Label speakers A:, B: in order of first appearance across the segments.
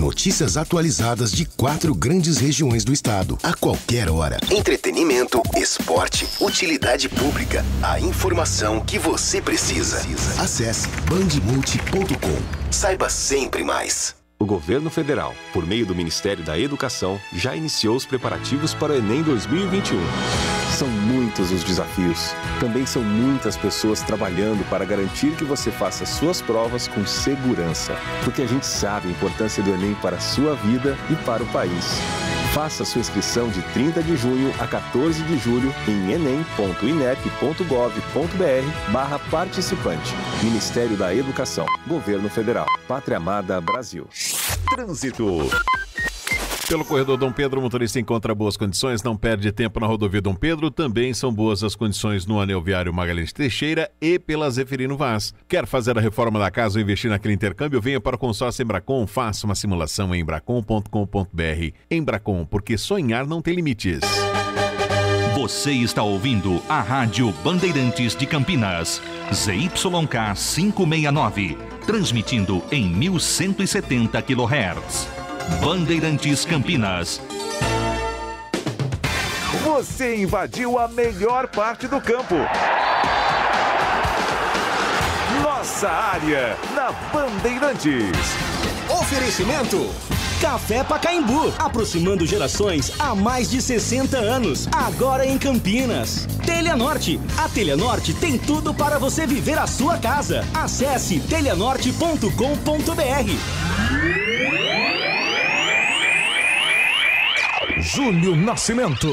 A: Notícias atualizadas de 4 grandes regiões do estado, a qualquer hora. Entretenimento, esporte, utilidade pública. A informação que você precisa. Acesse bandmulti.com. Saiba sempre mais.
B: O governo federal, por meio do Ministério da Educação, já iniciou os preparativos para o Enem 2021. São muitos os desafios. Também são muitas pessoas trabalhando para garantir que você faça suas provas com segurança. Porque a gente sabe a importância do Enem para a sua vida e para o país. Faça sua inscrição de 30 de junho a 14 de julho em enem.inep.gov.br/participante. Ministério da Educação. Governo Federal. Pátria Amada Brasil. Trânsito.
C: Pelo corredor Dom Pedro, o motorista encontra boas condições, não perde tempo na rodovia Dom Pedro. Também são boas as condições no anel viário Magalhães Teixeira e pela Zeferino Vaz. Quer fazer a reforma da casa ou investir naquele intercâmbio? Venha para o consórcio Embracon, faça uma simulação em embracon.com.br. Embracon, porque sonhar não tem limites.
D: Você está ouvindo a Rádio Bandeirantes de Campinas, ZYK 569, transmitindo em 1170 kHz. Bandeirantes Campinas.
E: Você invadiu a melhor parte do campo. Nossa área na Bandeirantes.
F: Oferecimento Café Pacaembu, aproximando gerações há mais de 60 anos. Agora em Campinas. Telha Norte. A Telha Norte tem tudo para você viver a sua casa. Acesse telhanorte.com.br.
G: Júlio Nascimento.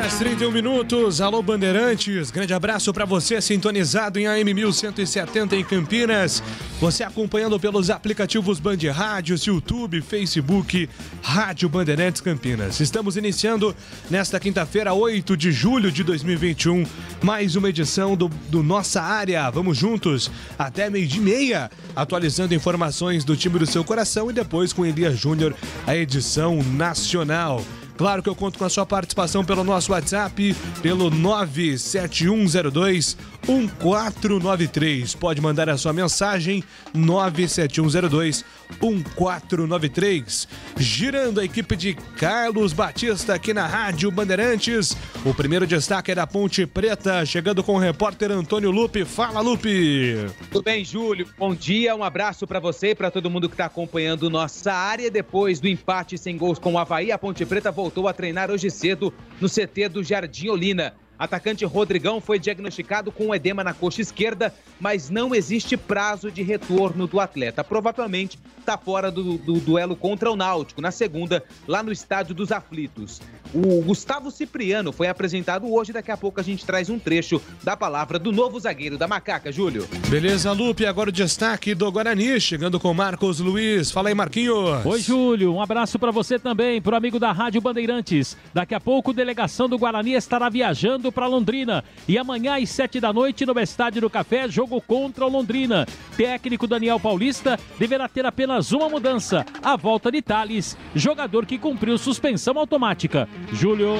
H: 11h31. Alô, Bandeirantes. Grande abraço para você sintonizado em AM 1170 em Campinas. Você acompanhando pelos aplicativos Band Rádios, YouTube, Facebook, Rádio Bandeirantes Campinas. Estamos iniciando nesta quinta-feira, 8 de julho de 2021, mais uma edição do Nossa Área. Vamos juntos até 12h30, atualizando informações do time do seu coração e depois com Elias Júnior, a edição nacional. Claro que eu conto com a sua participação pelo nosso WhatsApp, pelo 97102-1493. Pode mandar a sua mensagem, 97102-1493. Girando a equipe de Carlos Batista aqui na Rádio Bandeirantes. O primeiro destaque é da Ponte Preta, chegando com o repórter Antônio Lupe. Fala, Lupe!
I: Tudo bem, Júlio? Bom dia, um abraço para você e para todo mundo que está acompanhando nossa área. Depois do empate sem gols com o Avaí, a Ponte Preta voltou a treinar hoje cedo no CT do Jardim Olina. Atacante Rodrigão foi diagnosticado com edema na coxa esquerda, mas não existe prazo de retorno do atleta. Provavelmente está fora do duelo contra o Náutico, na segunda, lá no Estádio dos Aflitos. O Gustavo Cipriano foi apresentado hoje, daqui a pouco a gente traz um trecho da palavra do novo zagueiro da Macaca, Júlio.
H: Beleza, Lupe, agora o destaque do Guarani, chegando com Marcos Luiz. Fala aí, Marquinhos.
J: Oi, Júlio, um abraço para você também, pro amigo da Rádio Bandeirantes. Daqui a pouco, delegação do Guarani estará viajando para Londrina. E amanhã, às 7h no Estádio do Café, jogo contra o Londrina. Técnico Daniel Paulista deverá ter apenas uma mudança: a volta de Thales, jogador que cumpriu suspensão automática. Júlio.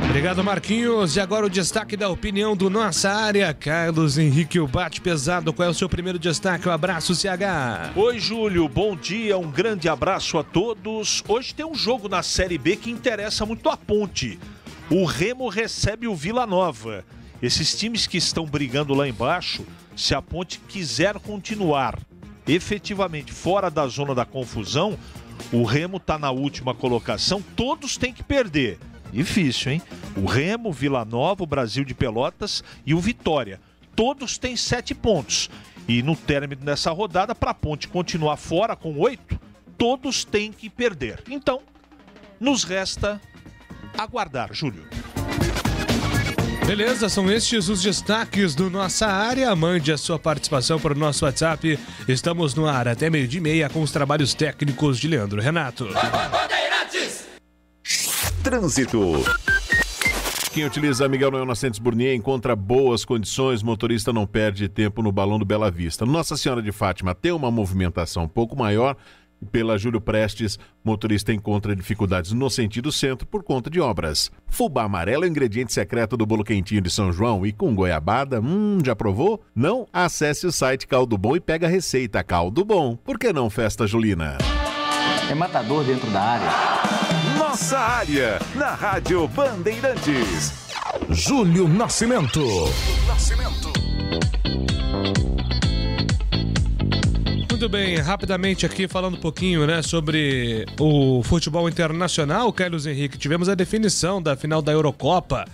H: Obrigado, Marquinhos. E agora o destaque da opinião do Nossa Área. Carlos Henrique, o bate pesado. Qual é o seu primeiro destaque? Um abraço, CH.
K: Oi, Júlio. Bom dia. Um grande abraço a todos. Hoje tem um jogo na Série B que interessa muito a Ponte. O Remo recebe o Vila Nova. Esses times que estão brigando lá embaixo, se a Ponte quiser continuar efetivamente fora da zona da confusão, o Remo está na última colocação, todos têm que perder. Difícil, hein? O Remo, Vila Nova, o Brasil de Pelotas e o Vitória. Todos têm 7 pontos. E no término dessa rodada, para a Ponte continuar fora com 8, todos têm que perder. Então, nos resta aguardar, Júlio.
H: Beleza, são estes os destaques do Nossa Área. Mande a sua participação para o nosso WhatsApp. Estamos no ar até 12h30 com os trabalhos técnicos de Leandro Renato.
C: Trânsito. Quem utiliza Miguel Noel Nascentes Burnier encontra boas condições, motorista não perde tempo no Balão do Bela Vista. Nossa Senhora de Fátima tem uma movimentação um pouco maior, Pela Júlio Prestes, motorista encontra dificuldades no sentido centro por conta de obras. Fubá amarelo é o ingrediente secreto do bolo quentinho de São João e com goiabada, já provou? Não? Acesse o site Caldo Bom e pega a receita. Caldo Bom. Por que não festa julina?
G: É matador dentro da área.
E: Nossa área, na Rádio Bandeirantes.
A: Júlio Nascimento.
H: Muito bem, rapidamente aqui falando um pouquinho, né, sobre o futebol internacional, Carlos Henrique. Tivemos a definição da final da Eurocopa.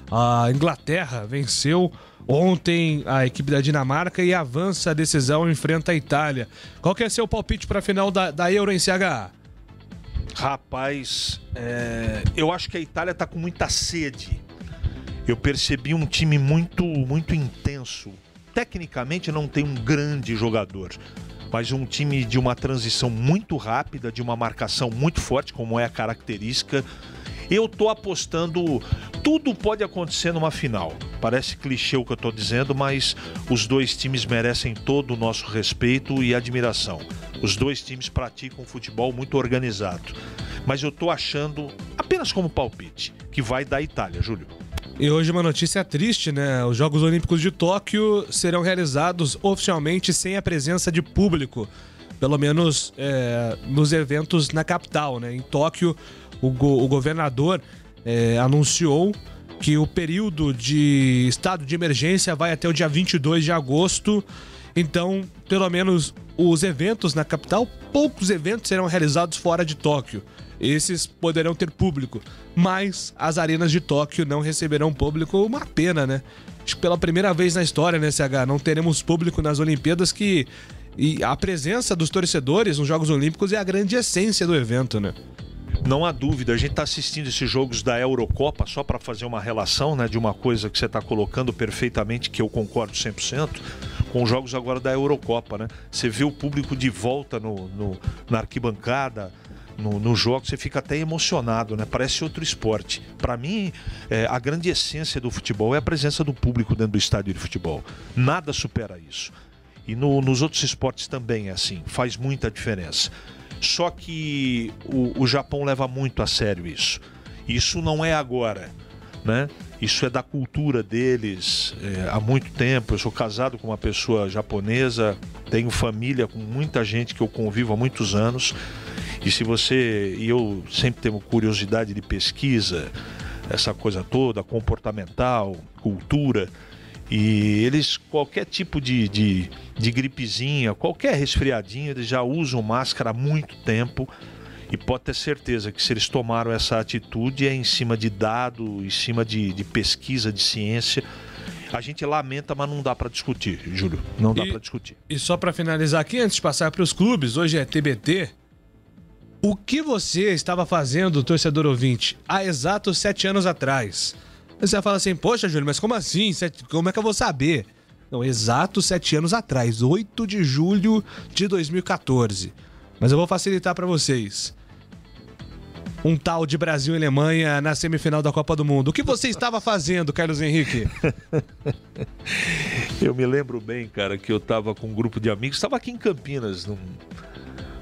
H: A Inglaterra venceu ontem a equipe da Dinamarca e avança a decisão, enfrenta a Itália. Qual que é seu palpite para a final da Euro em CH?
K: Rapaz, eu acho que a Itália está com muita sede. Eu percebi um time muito intenso. Tecnicamente não tem um grande jogador, mas um time de uma transição muito rápida, de uma marcação muito forte, como é a característica. Eu tô apostando, tudo pode acontecer numa final. Parece clichê o que eu tô dizendo, mas os dois times merecem todo o nosso respeito e admiração. Os dois times praticam um futebol muito organizado. Mas eu tô achando, apenas como palpite, que vai dar Itália, Júlio.
H: E hoje uma notícia triste, né? Os Jogos Olímpicos de Tóquio serão realizados oficialmente sem a presença de público. Pelo menos nos eventos na capital, né? Em Tóquio, o governador anunciou que o período de estado de emergência vai até o dia 22 de agosto. Então, pelo menos os eventos na capital, poucos eventos serão realizados fora de Tóquio. Esses poderão ter público, mas as arenas de Tóquio não receberão público. Uma pena, né? Acho que pela primeira vez na história, né, CH, não teremos público nas Olimpíadas, e a presença dos torcedores nos Jogos Olímpicos é a grande essência do evento, né?
K: Não há dúvida, a gente está assistindo esses jogos da Eurocopa, só para fazer uma relação, né, de uma coisa que você está colocando perfeitamente, que eu concordo 100%, com os jogos agora da Eurocopa, né? Você vê o público de volta na arquibancada, no jogo, você fica até emocionado, né? Parece outro esporte. Para mim, a grande essência do futebol é a presença do público dentro do estádio de futebol. Nada supera isso. E nos outros esportes também é assim, faz muita diferença. Só que o Japão leva muito a sério isso. Isso não é agora, né? Isso é da cultura deles há muito tempo. Eu sou casado com uma pessoa japonesa, tenho família com muita gente que eu convivo há muitos anos. E eu sempre tenho curiosidade de pesquisa, essa coisa toda, comportamental, cultura. E eles, qualquer tipo de gripezinha, qualquer resfriadinho, eles já usam máscara há muito tempo. E pode ter certeza que se eles tomaram essa atitude é em cima de dado, em cima de pesquisa, de ciência. A gente lamenta, mas não dá para discutir, Júlio. Não dá para discutir.
H: E só para finalizar aqui, antes de passar para os clubes, hoje é TBT. O que você estava fazendo, torcedor ouvinte, há exatos 7 anos atrás? Você vai falar assim, poxa, Júlio, mas como assim? Como é que eu vou saber? Não, exatos 7 anos atrás, 8 de julho de 2014. Mas eu vou facilitar para vocês. Um tal de Brasil e Alemanha na semifinal da Copa do Mundo. O que você estava fazendo, Carlos Henrique?
K: Eu me lembro bem, cara, que eu estava com um grupo de amigos, estava aqui em Campinas,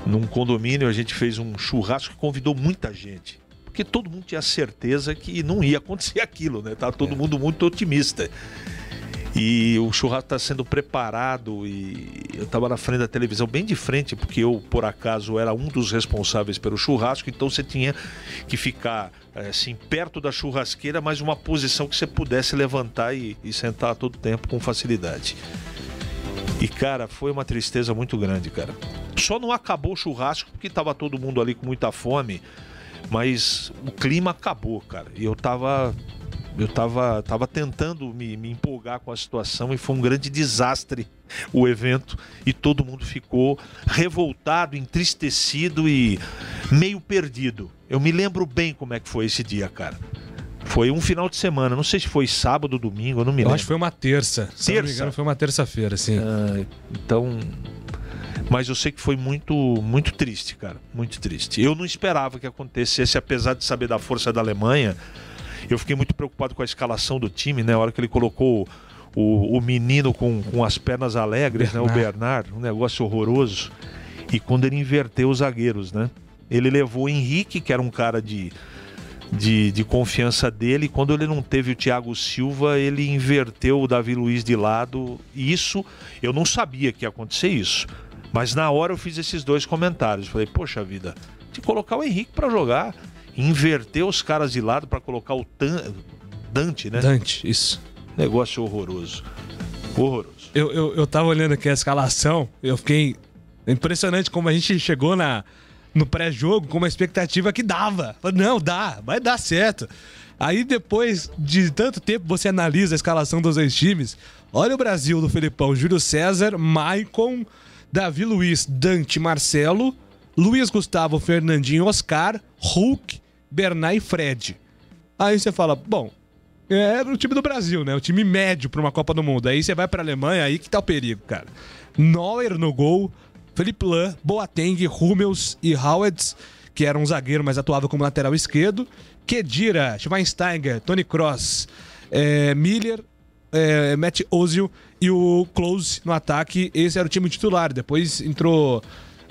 K: num condomínio, a gente fez um churrasco que convidou muita gente. Porque todo mundo tinha certeza que não ia acontecer aquilo, né? Tava todo mundo muito otimista. E o churrasco está sendo preparado e eu estava na frente da televisão, bem de frente, porque eu, por acaso, era um dos responsáveis pelo churrasco, então você tinha que ficar assim, perto da churrasqueira, mas uma posição que você pudesse levantar e sentar a todo tempo com facilidade. E, cara, foi uma tristeza muito grande, cara. Só não acabou o churrasco porque estava todo mundo ali com muita fome, mas o clima acabou, cara. E eu tava tentando me empolgar com a situação e foi um grande desastre o evento e todo mundo ficou revoltado, entristecido e meio perdido. Eu me lembro bem como é que foi esse dia, cara. Foi um final de semana, não sei se foi sábado ou domingo, eu não me lembro.
H: Eu acho que foi uma terça. Se não me engano, foi uma terça-feira, sim.
K: Então... Mas eu sei que foi muito, muito triste, cara. Muito triste. Eu não esperava que acontecesse, apesar de saber da força da Alemanha. Eu fiquei muito preocupado com a escalação do time, né? A hora que ele colocou o menino com as pernas alegres, né? O Bernard, um negócio horroroso. e quando ele inverteu os zagueiros, né? Ele levou o Henrique, que era um cara de confiança dele, e quando ele não teve o Thiago Silva, ele inverteu o Davi Luiz de lado. E isso, eu não sabia que ia acontecer isso. Mas na hora eu fiz esses 2 comentários. Falei, poxa vida, de colocar o Henrique pra jogar, inverter os caras de lado pra colocar o Dante, né?
H: Dante, isso.
K: Negócio horroroso. Horroroso.
H: Eu tava olhando aqui a escalação, eu fiquei impressionante como a gente chegou no pré-jogo com uma expectativa que dava. Não, vai dar certo. Aí depois de tanto tempo você analisa a escalação dos 2 times. Olha o Brasil do Felipão: Júlio César, Maicon, Davi Luiz, Dante, Marcelo, Luiz Gustavo, Fernandinho, Oscar, Hulk, Bernat e Fred. Aí você fala, bom, era o time do Brasil, né? O time médio para uma Copa do Mundo. Aí você vai para a Alemanha, aí que tá o perigo, cara. Neuer no gol, Felipe Lahm, Boateng, Hummels e Howard, que era um zagueiro, mas atuava como lateral esquerdo. Khedira, Schweinsteiger, Toni Kroos, Miller, Matt Ozil e o Klose no ataque. Esse era o time titular. Depois entrou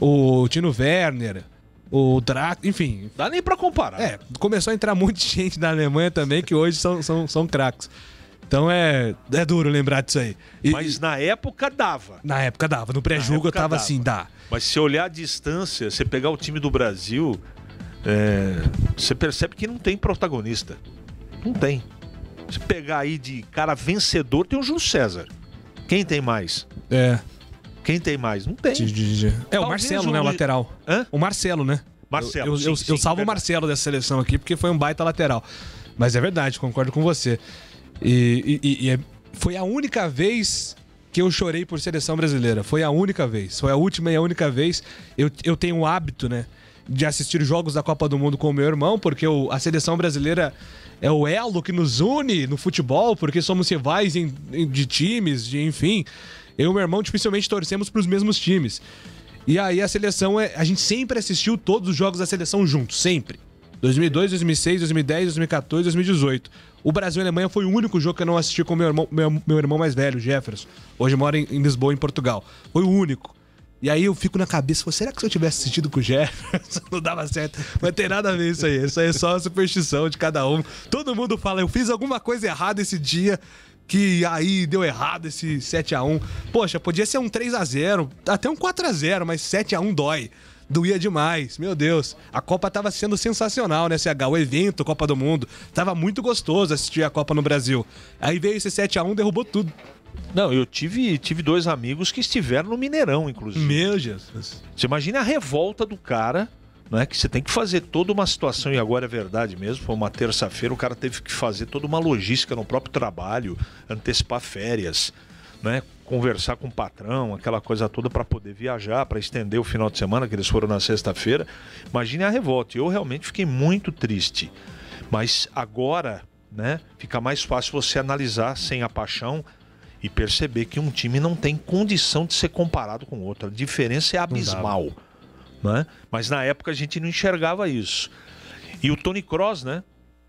H: o Timo Werner, o Drac, enfim.
K: Dá nem pra comparar.
H: Começou a entrar muita gente da Alemanha também, que hoje são craques. Então é duro lembrar disso aí.
K: Mas na época dava.
H: Na época dava. No pré-jogo eu tava assim, dá.
K: Mas se olhar a distância, você pegar o time do Brasil, você percebe que não tem protagonista. Não tem. Se pegar aí de cara vencedor, tem o Júlio César. Quem tem mais? Quem tem mais? Não tem.
H: O Marcelo, né? O lateral.
K: Hã?
H: O Marcelo, né?
K: Marcelo.
H: Eu salvo o Marcelo dessa seleção aqui porque foi um baita lateral. Mas é verdade, concordo com você. Foi a única vez que eu chorei por seleção brasileira. Foi a única vez. Foi a última e a única vez. Eu tenho o hábito, né, de assistir jogos da Copa do Mundo com o meu irmão, porque a seleção brasileira é o elo que nos une no futebol, porque somos rivais de times, enfim. Eu e meu irmão dificilmente torcemos para os mesmos times. E aí a seleção, a gente sempre assistiu todos os jogos da seleção juntos, sempre. 2002, 2006, 2010, 2014, 2018. O Brasil e a Alemanha foi o único jogo que eu não assisti com meu irmão mais velho, Jefferson. Hoje mora em Lisboa, em Portugal. Foi o único. E aí eu fico na cabeça, será que se eu tivesse assistido com o Jefferson não dava certo? Não tem nada a ver isso aí. Isso aí é só a superstição de cada um. Todo mundo fala, eu fiz alguma coisa errada esse dia, que aí deu errado esse 7-1. Poxa, podia ser um 3-0, até um 4-0, mas 7-1 dói. Doía demais, meu Deus. A Copa tava sendo sensacional, né, CH? O evento, Copa do Mundo. Tava muito gostoso assistir a Copa no Brasil. Aí veio esse 7-1, derrubou tudo.
K: Não, eu tive 2 amigos que estiveram no Mineirão, inclusive.
H: Meu Jesus.
K: Você imagina a revolta do cara, né? Que você tem que fazer toda uma situação, e agora é verdade mesmo, foi uma terça-feira, o cara teve que fazer toda uma logística no próprio trabalho, antecipar férias, né? Conversar com o patrão, aquela coisa toda para poder viajar, para estender o final de semana, que eles foram na sexta-feira. Imagine a revolta. Eu realmente fiquei muito triste. Mas agora, né, fica mais fácil você analisar sem a paixão e perceber que um time não tem condição de ser comparado com outro. A diferença é abismal, né? Mas na época a gente não enxergava isso. E o Toni Kroos, né,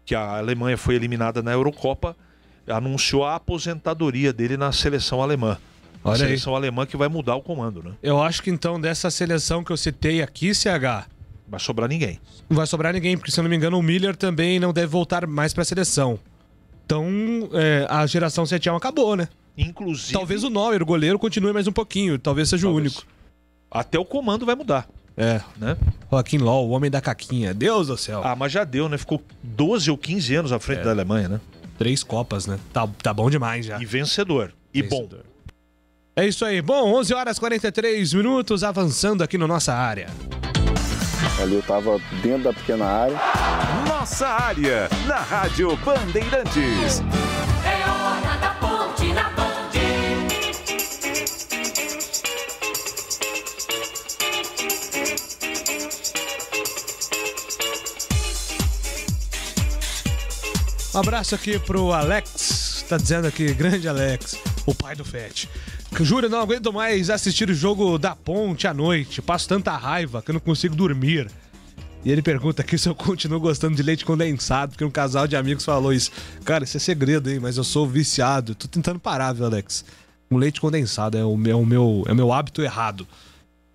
K: que a Alemanha foi eliminada na Eurocopa, anunciou a aposentadoria dele na seleção alemã. A seleção alemã que vai mudar o comando, né?
H: Eu acho que então dessa seleção que eu citei aqui, CH...
K: Vai sobrar ninguém.
H: Não vai sobrar ninguém, porque se eu não me engano o Miller também não deve voltar mais pra seleção. Então a geração 7-1 acabou, né?
K: Inclusive...
H: Talvez o Neuer, o goleiro, continue mais um pouquinho. Talvez seja o único.
K: Até o comando vai mudar. Né?
H: Joaquim Löw, o homem da caquinha. Deus do céu.
K: Ah, mas já deu, né? Ficou 12 ou 15 anos à frente da Alemanha, né?
H: 3 Copas, né? Tá bom demais já.
K: E vencedor. E bom.
H: É isso aí. Bom, 11 horas 43 minutos, avançando aqui na nossa área.
L: Ali eu tava dentro da pequena área.
E: Nossa área, na Rádio Bandeirantes.
M: É hora da ponte na Band.
H: Um abraço aqui pro Alex, tá dizendo aqui, grande Alex, o pai do Fete. Júlio, não aguento mais assistir o jogo da Ponte à noite, passo tanta raiva que eu não consigo dormir. E ele pergunta aqui se eu continuo gostando de leite condensado, porque um casal de amigos falou isso. Cara, isso é segredo, hein, mas eu sou viciado, tô tentando parar, viu, Alex? O leite condensado é o meu hábito errado.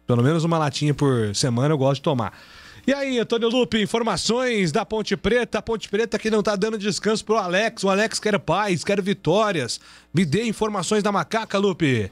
H: Pelo menos uma latinha por semana eu gosto de tomar. E aí, Antônio Lupe, informações da Ponte Preta. A Ponte Preta que não tá dando descanso pro Alex. O Alex quer paz, quer vitórias. Me dê informações da Macaca, Lupe.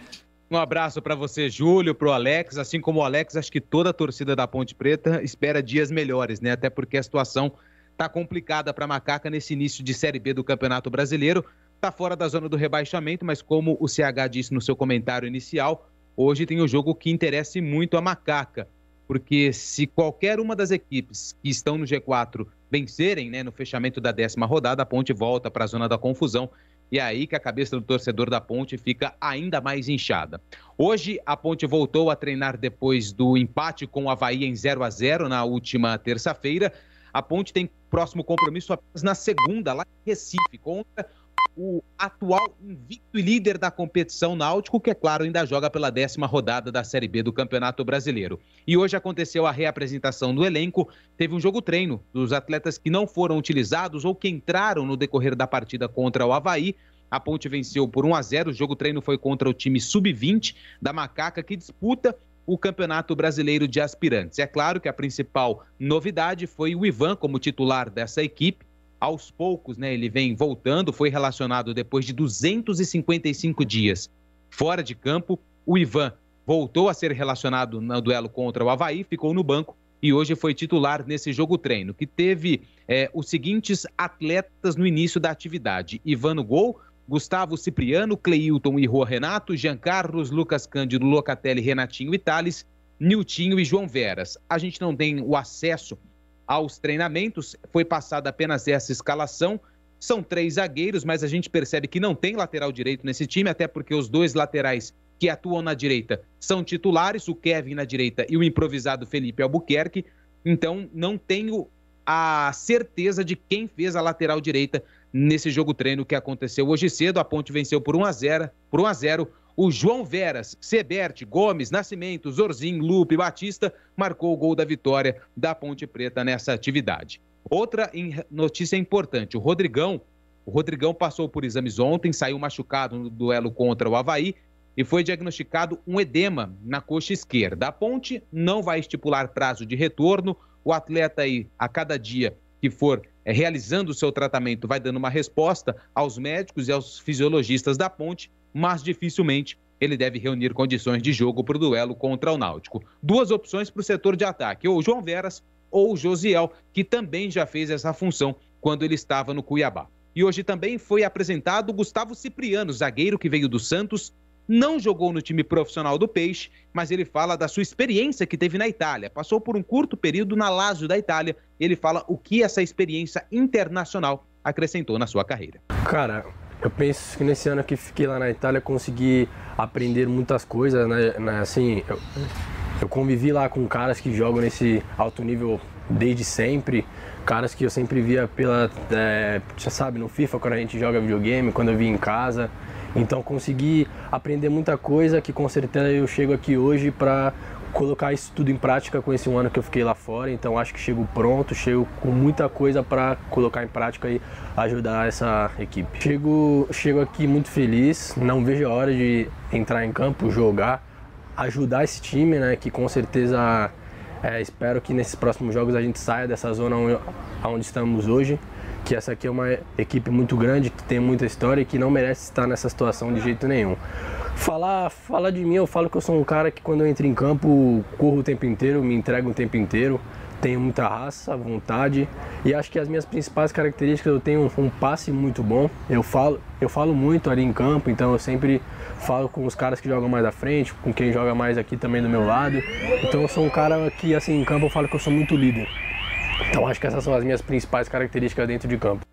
I: Um abraço para você, Júlio, pro Alex. Assim como o Alex, acho que toda a torcida da Ponte Preta espera dias melhores, né? Até porque a situação tá complicada para a Macaca nesse início de Série B do Campeonato Brasileiro. Tá fora da zona do rebaixamento, mas como o CH disse no seu comentário inicial, hoje tem o jogo que interessa muito a Macaca. Porque se qualquer uma das equipes que estão no G4 vencerem, né, no fechamento da 10ª rodada, a Ponte volta para a zona da confusão. E é aí que a cabeça do torcedor da Ponte fica ainda mais inchada. Hoje, a Ponte voltou a treinar depois do empate com o Avaí em 0-0 na última terça-feira. A Ponte tem próximo compromisso apenas na segunda, lá em Recife, contra o atual invicto e líder da competição Náutico, que, é claro, ainda joga pela 10ª rodada da Série B do Campeonato Brasileiro. E hoje aconteceu a reapresentação do elenco, teve um jogo-treino dos atletas que não foram utilizados ou que entraram no decorrer da partida contra o Avaí. A Ponte venceu por 1-0, o jogo-treino foi contra o time Sub-20 da Macaca, que disputa o Campeonato Brasileiro de Aspirantes. É claro que a principal novidade foi o Ivan como titular dessa equipe. Aos poucos, né, ele vem voltando, foi relacionado depois de 255 dias fora de campo. O Ivan voltou a ser relacionado no duelo contra o Avaí, ficou no banco e hoje foi titular nesse jogo-treino, que teve os seguintes atletas no início da atividade: Ivan no gol, Gustavo Cipriano, Cleilton e Rua Renato, Jean Carlos, Lucas Cândido, Locatelli, Renatinho e Thales, Niltinho e João Veras. A gente não tem o acesso aos treinamentos, foi passada apenas essa escalação. São 3 zagueiros, mas a gente percebe que não tem lateral direito nesse time, até porque os 2 laterais que atuam na direita são titulares, o Kevin na direita e o improvisado Felipe Albuquerque. Então não tenho a certeza de quem fez a lateral direita nesse jogo-treino que aconteceu hoje cedo. A Ponte venceu por 1-0. O João Veras, Sebert, Gomes, Nascimento, Zorzin, Lupe, Batista marcou o gol da vitória da Ponte Preta nessa atividade. Outra notícia importante: o Rodrigão passou por exames ontem, saiu machucado no duelo contra o Avaí e foi diagnosticado um edema na coxa esquerda. A Ponte não vai estipular prazo de retorno. O atleta aí, a cada dia que for realizando o seu tratamento, vai dando uma resposta aos médicos e aos fisiologistas da Ponte, mas dificilmente ele deve reunir condições de jogo para o duelo contra o Náutico. 2 opções para o setor de ataque: ou o João Veras ou o Josiel, que também já fez essa função quando ele estava no Cuiabá. E hoje também foi apresentado o Gustavo Cipriano, zagueiro que veio do Santos, não jogou no time profissional do Peixe, mas ele fala da sua experiência que teve na Itália. Passou por um curto período na Lazio da Itália. Ele fala o que essa experiência internacional acrescentou na sua carreira.
N: Cara, eu penso que nesse ano que fiquei lá na Itália consegui aprender muitas coisas, né? Assim, eu convivi lá com caras que jogam nesse alto nível desde sempre, caras que eu sempre via já sabe, no FIFA, quando a gente joga videogame, quando eu via em casa. Então consegui aprender muita coisa que com certeza eu chego aqui hoje para colocar isso tudo em prática com esse 1 ano que eu fiquei lá fora. Então acho que chego pronto, chego com muita coisa para colocar em prática e ajudar essa equipe. Chego aqui muito feliz, não vejo a hora de entrar em campo, jogar, ajudar esse time, né, que com certeza espero que nesses próximos jogos a gente saia dessa zona onde estamos hoje, que essa aqui é uma equipe muito grande, que tem muita história e que não merece estar nessa situação de jeito nenhum. Falar de mim, eu falo que eu sou um cara que quando eu entro em campo, corro o tempo inteiro, me entrego o tempo inteiro, tenho muita raça, vontade e acho que as minhas principais características, eu tenho um passe muito bom, eu falo muito ali em campo, então eu sempre falo com os caras que jogam mais à frente, com quem joga mais aqui também do meu lado, então eu sou um cara que assim em campo eu falo que eu sou muito líder. Então acho que essas são as minhas principais características dentro de campo.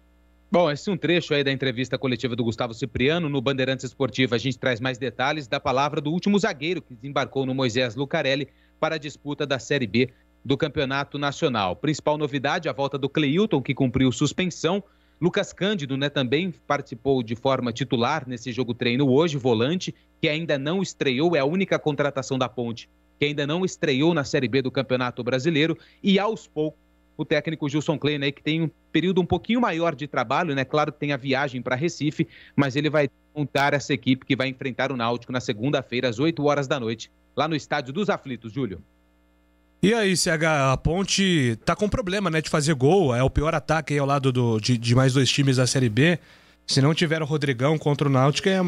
I: Bom, esse é um trecho aí da entrevista coletiva do Gustavo Cipriano. No Bandeirantes Esportiva a gente traz mais detalhes da palavra do último zagueiro que desembarcou no Moisés Lucarelli para a disputa da Série B do Campeonato Nacional. Principal novidade, a volta do Cleilton, que cumpriu suspensão. Lucas Cândido, né, também participou de forma titular nesse jogo-treino hoje, volante, que ainda não estreou, é a única contratação da Ponte que ainda não estreou na Série B do Campeonato Brasileiro. E aos poucos, o técnico Gilson Klein, que tem um período um pouquinho maior de trabalho, né? Claro que tem a viagem para Recife, mas ele vai montar essa equipe que vai enfrentar o Náutico na segunda-feira, às 8 horas da noite, lá no Estádio dos Aflitos, Júlio.
H: E aí, CH, a Ponte tá com problema, né, de fazer gol. É o pior ataque aí ao lado de mais 2 times da Série B. Se não tiver o Rodrigão contra o Náutico, é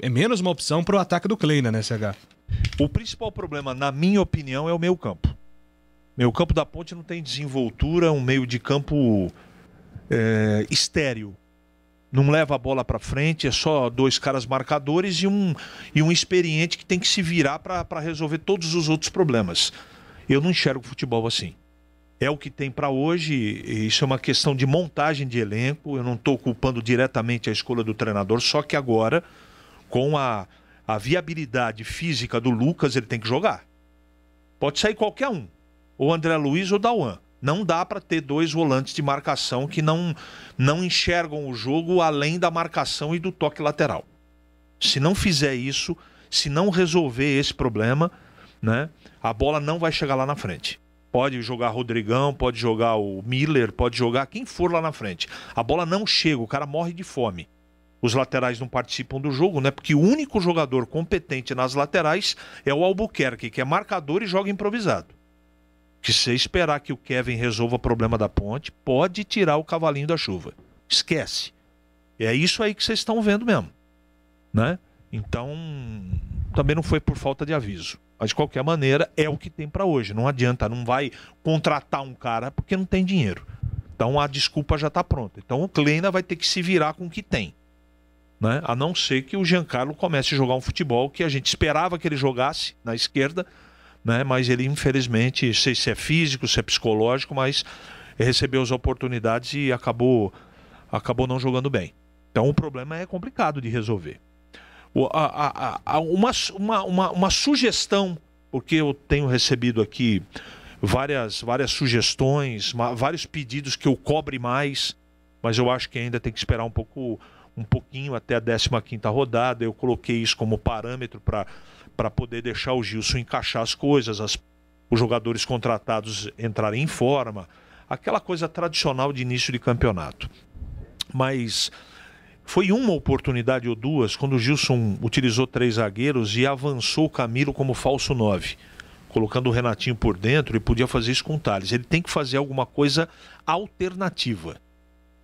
H: menos uma opção pro ataque do Kleina, né, CH?
K: O principal problema, na minha opinião, é o meio campo. Meio campo da Ponte não tem desenvoltura, um meio de campo estéril. Não leva a bola para frente, é só 2 caras marcadores e um experiente que tem que se virar para resolver todos os outros problemas. Eu não enxergo futebol assim. É o que tem para hoje, isso é uma questão de montagem de elenco, eu não estou culpando diretamente a escolha do treinador, só que agora, com a viabilidade física do Lucas, ele tem que jogar. Pode sair qualquer um, ou André Luiz ou Dauan. Não dá para ter 2 volantes de marcação que não enxergam o jogo além da marcação e do toque lateral. Se não fizer isso, se não resolver esse problema, né, a bola não vai chegar lá na frente. Pode jogar Rodrigão, pode jogar o Miller, pode jogar quem for lá na frente. A bola não chega, o cara morre de fome. Os laterais não participam do jogo, né? Porque o único jogador competente nas laterais é o Albuquerque, que é marcador e joga improvisado. Que se esperar que o Kevin resolva o problema da Ponte, pode tirar o cavalinho da chuva. Esquece. É isso aí que vocês estão vendo mesmo, né? Então, também não foi por falta de aviso. Mas, de qualquer maneira, é o que tem para hoje. Não adianta, não vai contratar um cara porque não tem dinheiro. Então, a desculpa já está pronta. Então, o Kleina vai ter que se virar com o que tem, né? A não ser que o Giancarlo comece a jogar um futebol que a gente esperava que ele jogasse na esquerda, né? Mas ele, infelizmente, não sei se é físico, se é psicológico, mas recebeu as oportunidades e acabou não jogando bem. Então, o problema é complicado de resolver. Uma sugestão, porque eu tenho recebido aqui várias sugestões, vários pedidos que eu cobre mais, mas eu acho que ainda tem que esperar um pouquinho até a 15ª rodada. Eu coloquei isso como parâmetro para poder deixar o Gilson encaixar as coisas, os jogadores contratados entrarem em forma, aquela coisa tradicional de início de campeonato. Mas foi uma oportunidade ou 2 quando o Gilson utilizou 3 zagueiros e avançou o Camilo como falso 9, colocando o Renatinho por dentro, e podia fazer isso com o Thales. Ele tem que fazer alguma coisa alternativa.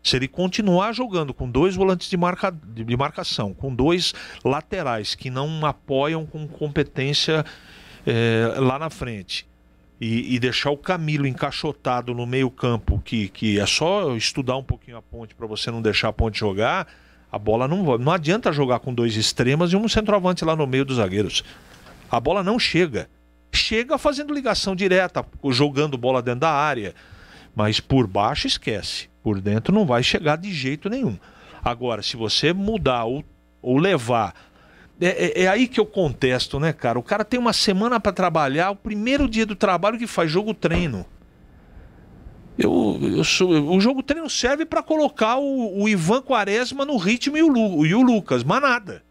K: Se ele continuar jogando com 2 volantes de marcação, com 2 laterais que não apoiam com competência lá na frente, e deixar o Camilo encaixotado no meio campo, que é só estudar um pouquinho a Ponte para você não deixar a Ponte jogar, a bola não adianta jogar com 2 extremas e um centroavante lá no meio dos zagueiros. A bola não chega. Chega fazendo ligação direta, jogando bola dentro da área, mas por baixo esquece. Por dentro não vai chegar de jeito nenhum. Agora, se você mudar ou levar... É aí que eu contesto, né, cara? O cara tem uma semana para trabalhar, o primeiro dia do trabalho que faz jogo-treino. O jogo-treino serve para colocar o Ivan Quaresma no ritmo e o Lucas, mas nada.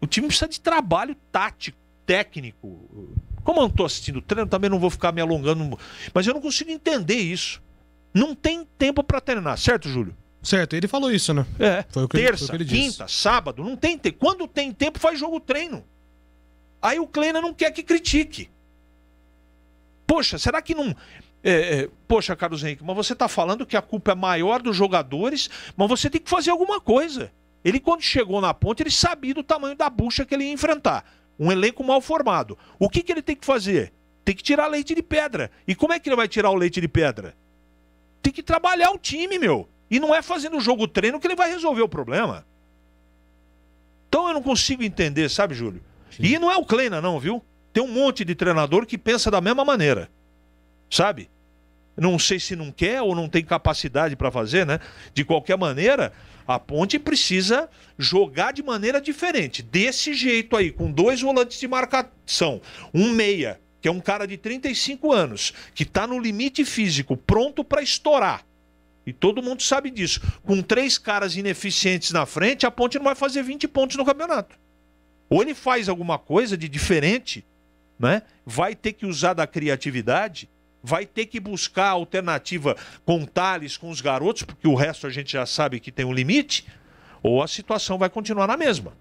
K: O time precisa de trabalho tático, técnico. Como eu não estou assistindo o treino, também não vou ficar me alongando, mas eu não consigo entender isso. Não tem tempo para treinar, certo, Júlio?
H: Certo, ele falou isso, né?
K: Foi o que terça, ele quinta, sábado, não tem tempo. Quando tem tempo, faz jogo-treino. Aí o Kleina não quer que critique. Poxa, será que não... Poxa, Carlos Henrique, mas você está falando que a culpa é maior dos jogadores, mas você tem que fazer alguma coisa. Ele, quando chegou na Ponte, ele sabia do tamanho da bucha que ele ia enfrentar. Um elenco mal formado. O que ele tem que fazer? Tem que tirar leite de pedra. E como é que ele vai tirar o leite de pedra? Tem que trabalhar o time, meu. E não é fazendo o jogo-treino que ele vai resolver o problema. Então eu não consigo entender, sabe, Júlio? Sim. E não é o Kleina, não, viu? Tem um monte de treinador que pensa da mesma maneira. Sabe? Não sei se não quer ou não tem capacidade para fazer, né? De qualquer maneira, a Ponte precisa jogar de maneira diferente. Desse jeito aí, com 2 volantes de marcação, um meia, que é um cara de 35 anos, que está no limite físico, pronto para estourar. E todo mundo sabe disso. Com 3 caras ineficientes na frente, a Ponte não vai fazer 20 pontos no campeonato. Ou ele faz alguma coisa de diferente, né? Vai ter que usar da criatividade, vai ter que buscar alternativa com o Thales, com os garotos, porque o resto a gente já sabe que tem um limite, ou a situação vai continuar na mesma.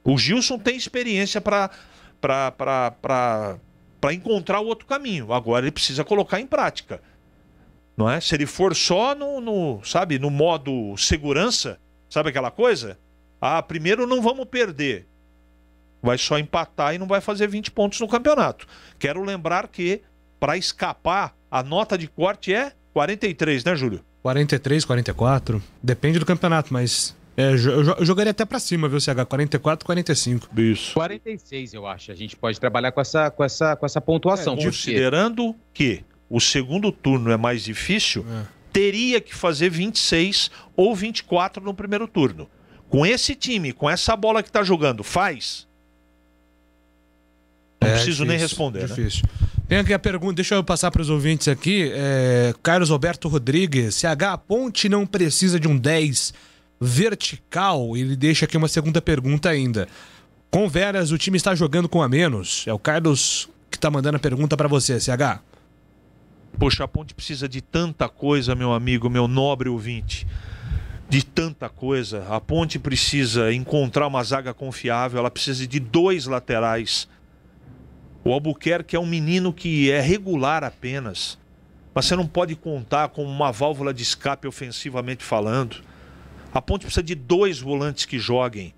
K: O Gilson tem experiência para para encontrar o outro caminho. Agora ele precisa colocar em prática. Não é? Se ele for só no modo segurança, sabe aquela coisa? Primeiro não vamos perder. Vai só empatar e não vai fazer 20 pontos no campeonato. Quero lembrar que, para escapar, a nota de corte é 43, né, Júlio?
H: 43, 44. Depende do campeonato, mas eu jogaria até pra cima, viu, CH? 44, 45.
K: Isso.
I: 46, eu acho. A gente pode trabalhar com essa pontuação.
K: Considerando que o segundo turno é mais difícil, teria que fazer 26 ou 24 no primeiro turno. Com esse time, com essa bola que tá jogando, faz? Não preciso nem responder,
H: difícil. Né? Tem aqui a pergunta, deixa eu passar para os ouvintes aqui. Carlos Alberto Rodrigues, CH, a Ponte não precisa de um 10 vertical? Ele deixa aqui uma segunda pergunta ainda. Com Veras, o time está jogando com a menos? É o Carlos que está mandando a pergunta para você, CH.
K: Poxa, a Ponte precisa de tanta coisa, meu amigo, meu nobre ouvinte. De tanta coisa. A Ponte precisa encontrar uma zaga confiável, ela precisa de 2 laterais. O Albuquerque é um menino que é regular apenas. Mas você não pode contar com uma válvula de escape ofensivamente falando. A Ponte precisa de 2 volantes que joguem.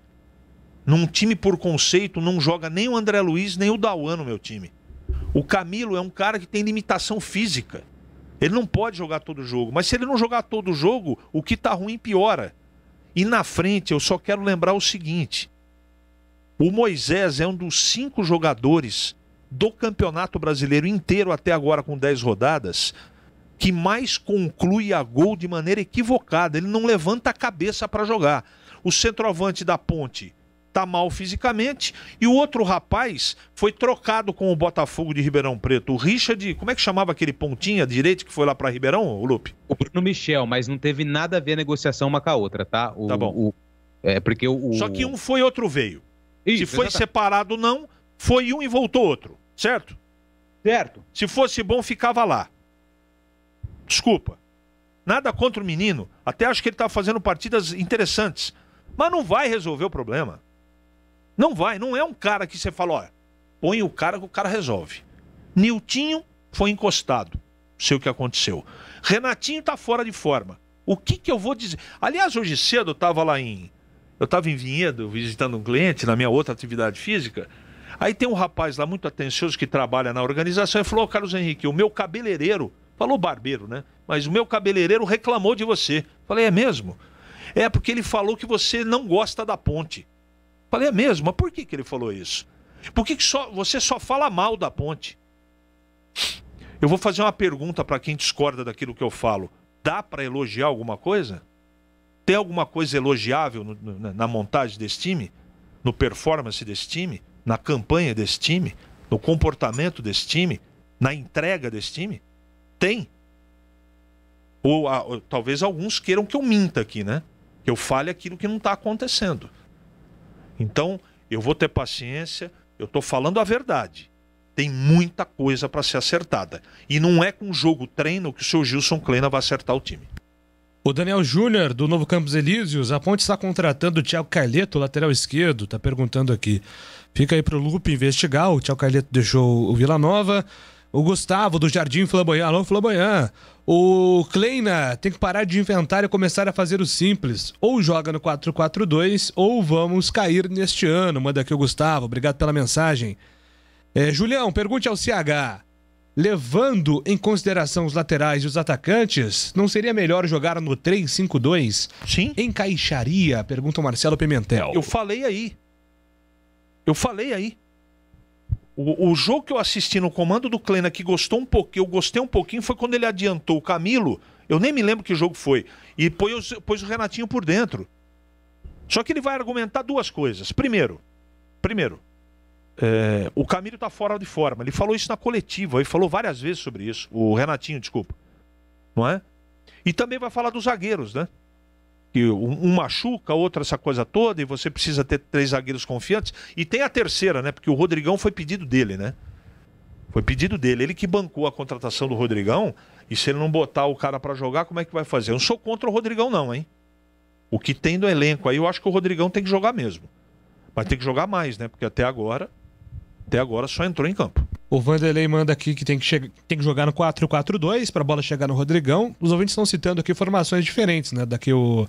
K: Num time por conceito não joga nem o André Luiz nem o Dauan no meu time. O Camilo é um cara que tem limitação física. Ele não pode jogar todo jogo. Mas se ele não jogar todo jogo, o que tá ruim piora. E na frente eu só quero lembrar o seguinte. O Moisés é um dos 5 jogadores do Campeonato Brasileiro inteiro até agora com 10 rodadas, que mais conclui a gol de maneira equivocada. Ele não levanta a cabeça para jogar. O centroavante da Ponte tá mal fisicamente e o outro rapaz foi trocado com o Botafogo de Ribeirão Preto. O Richard, como é que chamava aquele pontinha direito que foi lá para Ribeirão, o Lupe?
I: O Bruno Michel, mas não teve nada a ver a negociação uma com a outra, tá?
K: Tá bom.
I: Porque
K: Só que um foi, outro veio. Se foi separado, não, foi um e voltou outro. Certo?
I: Certo.
K: Se fosse bom, ficava lá. Desculpa. Nada contra o menino. Até acho que ele tá fazendo partidas interessantes. Mas não vai resolver o problema. Não vai. Não é um cara que você fala, olha, põe o cara que o cara resolve. Niltinho foi encostado. Não sei o que aconteceu. Renatinho tá fora de forma. O que eu vou dizer? Aliás, hoje cedo eu tava em Vinhedo, visitando um cliente na minha outra atividade física. Aí tem um rapaz lá muito atencioso que trabalha na organização e falou, Carlos Henrique, o meu cabeleireiro, falou barbeiro, né? Mas o meu cabeleireiro reclamou de você. Falei, é mesmo? É porque ele falou que você não gosta da Ponte. Falei, é mesmo? Mas por que ele falou isso? Por que você só fala mal da Ponte? Eu vou fazer uma pergunta para quem discorda daquilo que eu falo. Dá para elogiar alguma coisa? Tem alguma coisa elogiável na montagem desse time? No performance desse time? Na campanha desse time? No comportamento desse time? Na entrega desse time? Tem. Ou talvez alguns queiram que eu minta aqui, né? Que eu fale aquilo que não está acontecendo. Então, eu vou ter paciência, eu estou falando a verdade. Tem muita coisa para ser acertada. E não é com jogo treino que o seu Gilson Kleina vai acertar o time.
H: O Daniel Júnior, do Novo Campos Elíseos, a Ponte está contratando o Thiago Carleto, lateral esquerdo, está perguntando aqui. Fica aí pro Lupe investigar, o Thiago Carleto deixou o Vila Nova. O Gustavo, do Jardim Flamboyant, alô Flamboyant. O Kleina tem que parar de inventar e começar a fazer o simples. Ou joga no 4-4-2, ou vamos cair neste ano. Manda aqui o Gustavo, obrigado pela mensagem. Julião, pergunte ao CH. Levando em consideração os laterais e os atacantes, não seria melhor jogar no 3-5-2?
K: Sim.
H: Encaixaria? Pergunta o Marcelo Pimentel.
K: Eu falei aí. O jogo que eu assisti no comando do Kleina, que gostou um pouquinho, eu gostei um pouquinho, foi quando ele adiantou o Camilo. Eu nem me lembro que jogo foi. E pôs o Renatinho por dentro. Só que ele vai argumentar 2 coisas. Primeiro, o Camilo tá fora de forma. Ele falou isso na coletiva, ele falou várias vezes sobre isso. O Renatinho, desculpa. Não é? E também vai falar dos zagueiros, né? Que um machuca, outro essa coisa toda, e você precisa ter 3 zagueiros confiantes. E tem a terceira, né? Porque o Rodrigão foi pedido dele, né? Foi pedido dele. Ele que bancou a contratação do Rodrigão, e se ele não botar o cara pra jogar, como é que vai fazer? Eu não sou contra o Rodrigão não, hein? O que tem do elenco aí, eu acho que o Rodrigão tem que jogar mesmo. Mas tem que jogar mais, né? Porque até agora Até agora só entrou em campo.
H: O Vanderlei manda aqui que tem que jogar no 4-4-2 para a bola chegar no Rodrigão. Os ouvintes estão citando aqui formações diferentes, né? Da que o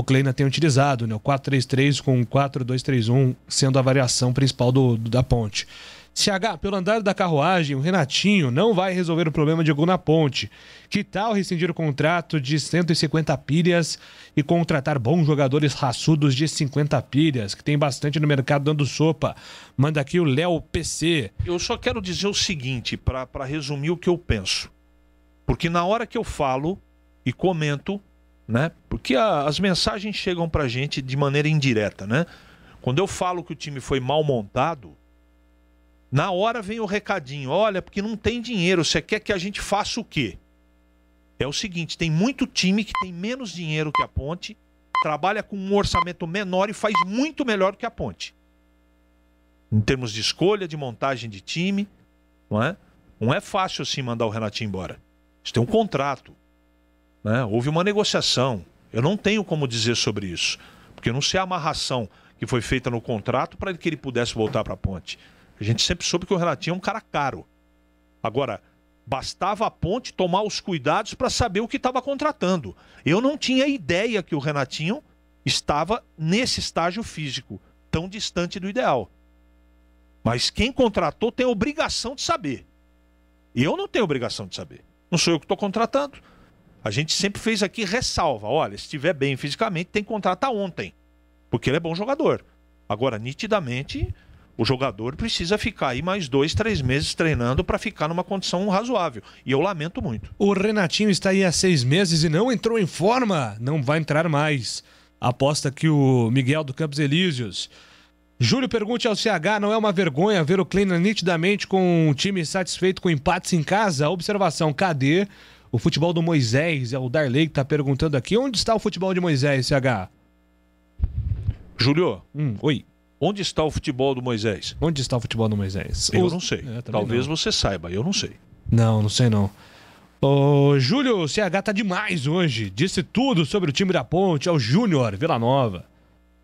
H: Kleina tem utilizado, né? O 4-3-3 com o 4-2-3-1 sendo a variação principal da Ponte. CH, pelo andar da carruagem, o Renatinho não vai resolver o problema de gol na Ponte. Que tal rescindir o contrato de 150 pilhas e contratar bons jogadores raçudos de 50 pilhas, que tem bastante no mercado dando sopa? Manda aqui o Léo PC.
K: Eu só quero dizer o seguinte, para resumir o que eu penso. Porque na hora que eu falo e comento, né? Porque as mensagens chegam pra gente de maneira indireta, né? Quando eu falo que o time foi mal montado, na hora vem o recadinho, olha, porque não tem dinheiro, você quer que a gente faça o quê? É o seguinte, tem muito time que tem menos dinheiro que a Ponte, trabalha com um orçamento menor e faz muito melhor que a Ponte. Em termos de escolha, de montagem de time, não é? Não é fácil assim mandar o Renatinho embora. Isso tem um contrato, né? Houve uma negociação. Eu não tenho como dizer sobre isso, porque eu não sei a amarração que foi feita no contrato para que ele pudesse voltar para a Ponte. A gente sempre soube que o Renatinho é um cara caro. Agora, bastava a Ponte tomar os cuidados para saber o que estava contratando. Eu não tinha ideia que o Renatinho estava nesse estágio físico, tão distante do ideal. Mas quem contratou tem a obrigação de saber. Eu não tenho obrigação de saber. Não sou eu que estou contratando. A gente sempre fez aqui ressalva. Olha, se estiver bem fisicamente, tem que contratar ontem. Porque ele é bom jogador. Agora, nitidamente, o jogador precisa ficar aí mais 2-3 meses treinando para ficar numa condição razoável. E eu lamento muito.
H: O Renatinho está aí há 6 meses e não entrou em forma. Não vai entrar mais. Aposta que o Miguel do Campos Elíseos. Júlio pergunte ao CH, não é uma vergonha ver o Kleina nitidamente com um time satisfeito com empates em casa? Observação, cadê o futebol do Moisés? É o Darley que está perguntando aqui. Onde está o futebol de Moisés, CH?
K: Júlio.
H: Oi.
K: Onde está o futebol do Moisés?
H: Onde está o futebol do Moisés?
K: Eu não sei. Talvez você saiba, eu não sei.
H: Não sei não. Ô, Júlio, o CH tá demais hoje. Disse tudo sobre o time da Ponte, é o Júnior Vila Nova.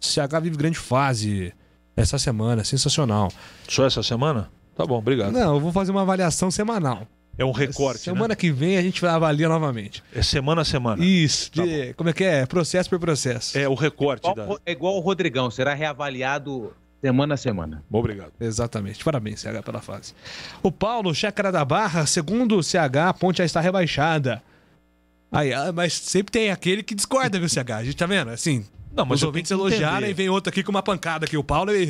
H: O CH vive grande fase essa semana, sensacional.
K: Só essa semana? Tá bom, obrigado.
H: Não, eu vou fazer uma avaliação semanal.
K: É um recorte,
H: semana
K: né?
H: que vem a gente vai avaliar novamente.
K: É semana a semana.
H: Isso, como é que é? Processo por processo.
K: É o recorte.
I: É igual o Rodrigão, será reavaliado semana a semana.
K: Obrigado.
H: Exatamente, parabéns, CH, pela fase. O Paulo, Chácara da Barra, segundo o CH, a Ponte já está rebaixada. Aí, mas sempre tem aquele que discorda, viu, CH? A gente tá vendo? Assim,
K: não, mas
H: os ouvintes elogiaram e vem outro aqui com uma pancada aqui. O Paulo e...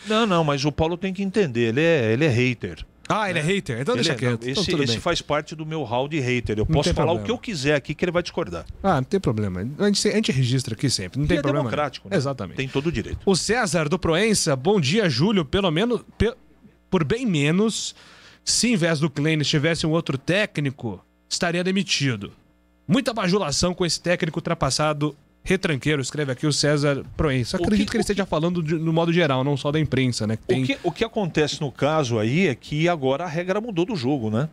K: Não, mas o Paulo tem que entender, ele é hater.
H: Ah, ele é hater? Então deixa quieto.
K: Esse faz parte do meu hall de hater. Eu posso falar o que eu quiser aqui que ele vai discordar.
H: Ah, não tem problema. A gente registra aqui sempre. Não tem problema.
K: É democrático, né?
H: Exatamente.
K: Tem todo o direito.
H: O César do Proença, bom dia, Júlio. Pelo menos, por bem menos, se em vez do Kleina tivesse um outro técnico, estaria demitido. Muita bajulação com esse técnico ultrapassado. Retranqueiro, escreve aqui o César Proença. Acredito que ele esteja falando no modo geral, não só da imprensa, né?
K: O que acontece no caso aí é que agora a regra mudou do jogo, né?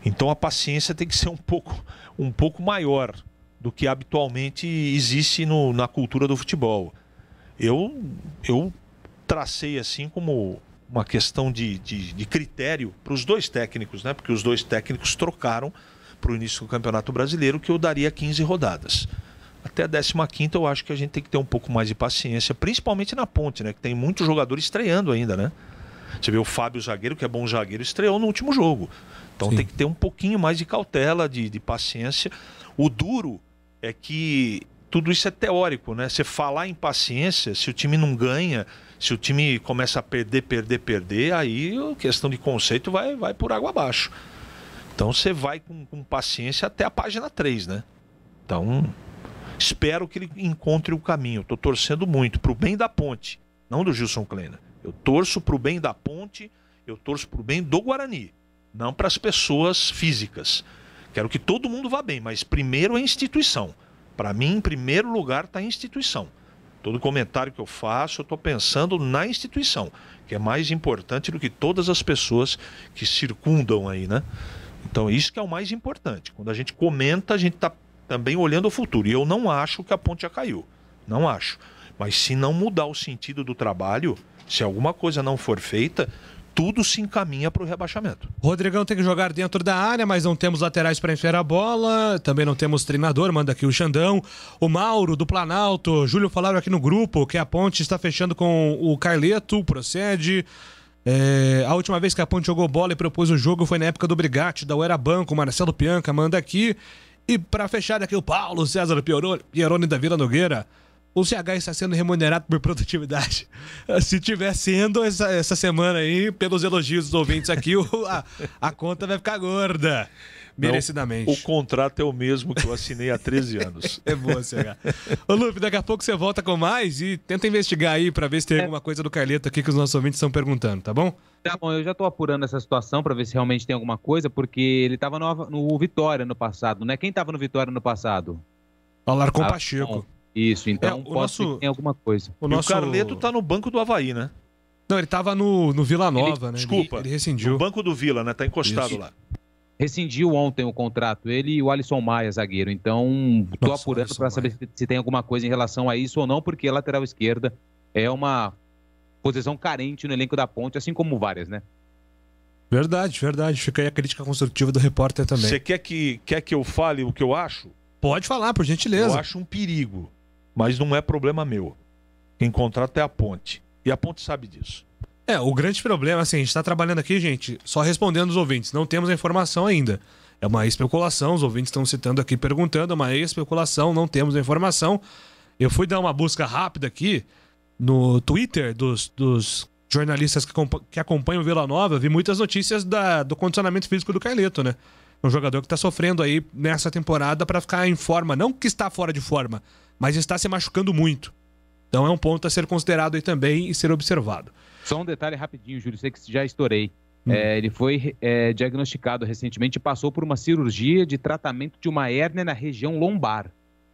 K: Então a paciência tem que ser um pouco maior do que habitualmente existe na cultura do futebol. Eu tracei assim como uma questão de critério para os dois técnicos, né? Porque os dois técnicos trocaram para o início do Campeonato Brasileiro, que eu daria 15 rodadas. Até a 15ª eu acho que a gente tem que ter um pouco mais de paciência, principalmente na Ponte, né? Que tem muitos jogadores estreando ainda, né? Você vê o Fábio zagueiro, que é bom zagueiro, estreou no último jogo. Então tem que ter um pouquinho mais de cautela, de paciência. O duro é que tudo isso é teórico, né? Você falar em paciência, se o time não ganha, se o time começa a perder, aí a questão de conceito vai por água abaixo. Então você vai com paciência até a página 3, né? Então... espero que ele encontre o caminho. Estou torcendo muito para o bem da Ponte, não do Gilson Kleina. Eu torço para o bem da Ponte, eu torço para o bem do Guarani, não para as pessoas físicas. Quero que todo mundo vá bem, mas primeiro a instituição. Para mim, em primeiro lugar, está a instituição. Todo comentário que eu faço, eu estou pensando na instituição, que é mais importante do que todas as pessoas que circundam aí, né? Então, isso que é o mais importante. Quando a gente comenta, a gente está também olhando o futuro. E eu não acho que a Ponte já caiu. Não acho. Mas se não mudar o sentido do trabalho, se alguma coisa não for feita, tudo se encaminha para o rebaixamento.
H: Rodrigão tem que jogar dentro da área, mas não temos laterais para enfiar a bola. Também não temos treinador, manda aqui o Xandão. O Mauro, do Planalto. Júlio falaram aqui no grupo que a Ponte está fechando com o Carleto, procede. A última vez que a Ponte jogou bola e propôs o jogo foi na época do Brigatti, da Uera Banco. Marcelo Pianca manda aqui. E para fechar aqui o Paulo César Pieroni da Vila Nogueira. O CH está sendo remunerado por produtividade. Se tiver sendo essa semana aí, pelos elogios dos ouvintes aqui, a conta vai ficar gorda. Merecidamente.
K: Não, o contrato é o mesmo que eu assinei há 13 anos.
H: É boa, CH. Ô, Lupe, daqui a pouco você volta com mais e tenta investigar aí para ver se tem alguma coisa do Carleto aqui que os nossos ouvintes estão perguntando, tá bom?
I: Tá bom, eu já tô apurando essa situação para ver se realmente tem alguma coisa, porque ele tava no Vitória no passado, né? Quem tava no Vitória no passado?
H: Alarcon Pacheco.
I: Isso, então pode ser que tenha alguma coisa.
K: O Carleto tá no banco do Avaí, né?
H: Não, ele tava no Vila Nova, né?
K: Desculpa.
H: Ele rescindiu.
K: No banco do Vila, né? Tá encostado
I: Isso.
K: lá.
I: Rescindiu ontem o contrato, ele e o Alisson Maia, zagueiro. Então, tô apurando para saber se tem alguma coisa em relação a isso ou não, porque a lateral esquerda é uma posição carente no elenco da Ponte, assim como várias, né?
H: Verdade. Fica aí a crítica construtiva do repórter também.
K: Você quer que eu fale o que eu acho?
H: Pode falar, por gentileza.
K: Eu acho um perigo, mas não é problema meu. Quem contrata é a Ponte. E a Ponte sabe disso.
H: O grande problema, assim, a gente está trabalhando aqui, gente, só respondendo os ouvintes. Não temos a informação ainda. É uma especulação, os ouvintes estão citando aqui, perguntando, é uma especulação, não temos a informação. Eu fui dar uma busca rápida aqui no Twitter dos jornalistas que acompanham o Vila Nova, vi muitas notícias do condicionamento físico do Carleto, né? Um jogador que está sofrendo aí nessa temporada para ficar em forma. Não que está fora de forma, mas está se machucando muito. Então é um ponto a ser considerado aí também e ser observado.
I: Só um detalhe rapidinho, Júlio, sei que já estourei. Ele foi diagnosticado recentemente e passou por uma cirurgia de tratamento de uma hérnia na região lombar.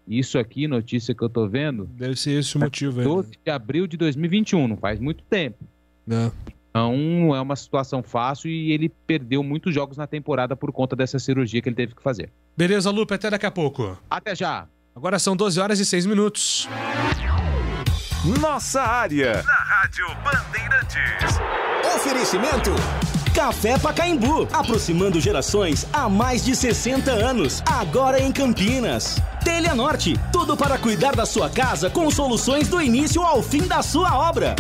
I: Isso aqui, notícia que eu tô vendo...
H: Deve ser esse o motivo aí.
I: 12 de abril de 2021, não faz muito tempo. Então é uma situação fácil e ele perdeu muitos jogos na temporada por conta dessa cirurgia que ele teve que fazer.
H: Beleza, Lupe, até daqui a pouco.
I: Até já.
H: Agora são 12 horas e 6 minutos.
E: Nossa área, na Rádio Bandeirantes.
F: Oferecimento Café Pacaembu, aproximando gerações há mais de 60 anos. Agora em Campinas. Telha Norte, tudo para cuidar da sua casa com soluções do início ao fim da sua obra.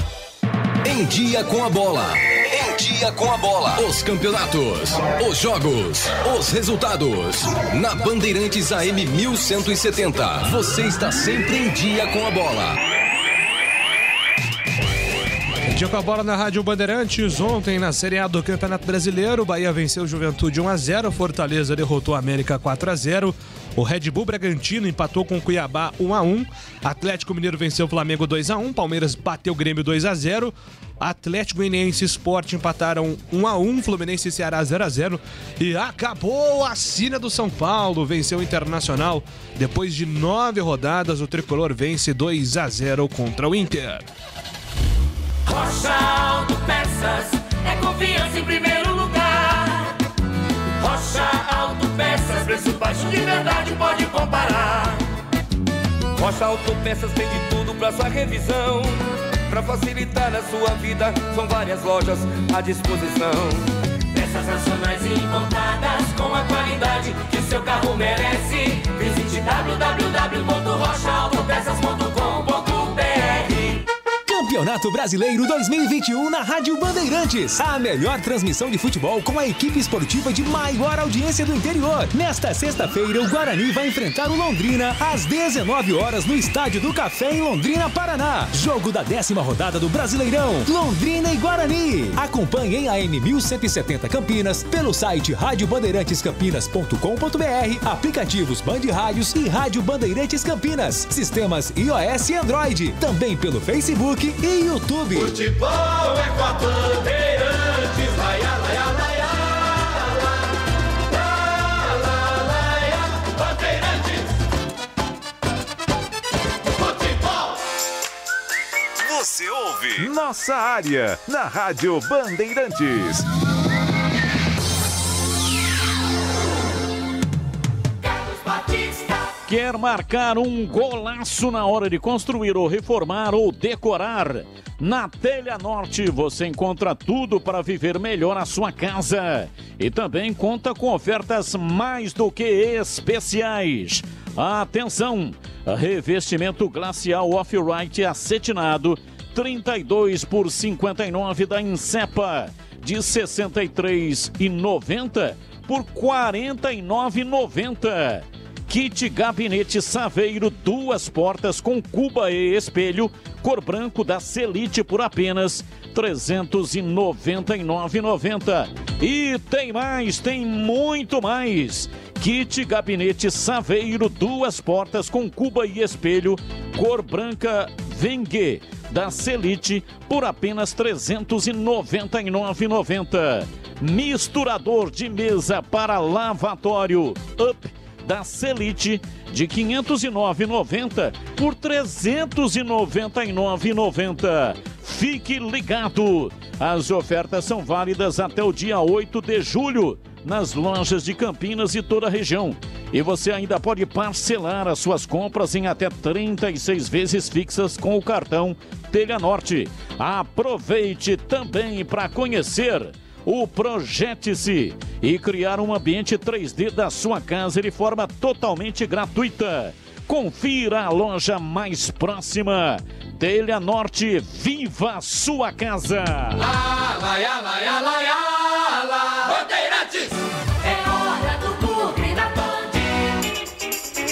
O: Em Dia com a Bola. Em Dia com a Bola. Os campeonatos, os jogos, os resultados. Na Bandeirantes AM 1170. Você está sempre em Dia com a Bola.
H: Dia com a Bola na Rádio Bandeirantes. Ontem, na Série A do Campeonato Brasileiro, o Bahia venceu o Juventude 1-0, Fortaleza derrotou a América 4-0, o Red Bull Bragantino empatou com o Cuiabá 1-1, Atlético Mineiro venceu o Flamengo 2-1, Palmeiras bateu o Grêmio 2-0, Atlético Goianiense e Sport empataram 1-1, Fluminense e Ceará 0-0 e acabou a Sina do São Paulo, venceu o Internacional. Depois de 9 rodadas, o Tricolor vence 2-0 contra o Inter.
M: Rocha Autopeças é confiança em primeiro lugar. Rocha Autopeças, preço baixo de verdade, pode comparar.
P: Rocha Autopeças tem de tudo pra sua revisão. Pra facilitar a sua vida, são várias lojas à disposição.
M: Peças nacionais e importadas com a qualidade que o seu carro merece. Visite www.rochaautopeças.com.br.
F: Campeonato Brasileiro 2021 na Rádio Bandeirantes. A melhor transmissão de futebol com a equipe esportiva de maior audiência do interior. Nesta sexta-feira, o Guarani vai enfrentar o Londrina às 19 horas no Estádio do Café em Londrina, Paraná. Jogo da 10ª rodada do Brasileirão. Londrina e Guarani. Acompanhe em AM 1170 Campinas pelo site radiobandeirantescampinas.com.br, aplicativos Band Rádios e Rádio Bandeirantes Campinas, sistemas iOS e Android. Também pelo Facebook e YouTube.
M: Futebol é com a Bandeirantes, laia, laia, laia, laia, Bandeirantes. Futebol.
E: Você ouve Nossa Área, na Rádio Bandeirantes.
M: Carlos Batista.
Q: Quer marcar um golaço na hora de construir ou reformar ou decorar? Na Telha Norte você encontra tudo para viver melhor a sua casa. E também conta com ofertas mais do que especiais. Atenção! Revestimento glacial off-white acetinado 32 por 59 da Insepa, de R$ 63,90 por R$ 49,90. Kit Gabinete Saveiro, 2 portas com cuba e espelho, cor branco da Selite por apenas R$ 399,90. E tem mais, tem muito mais. Kit Gabinete Saveiro, 2 portas com cuba e espelho, cor branca Vengue da Selite por apenas R$ 399,90. Misturador de mesa para lavatório Up da Selite de R$ 509,90 por R$ 399,90. Fique ligado! As ofertas são válidas até o dia 8 de julho nas lojas de Campinas e toda a região. E você ainda pode parcelar as suas compras em até 36 vezes fixas com o cartão Telha Norte. Aproveite também para conhecer o Projete-se e criar um ambiente 3D da sua casa de forma totalmente gratuita. Confira a loja mais próxima. Telha Norte, viva a sua casa!
M: Bandeirantes, é hora do Bugre na Band.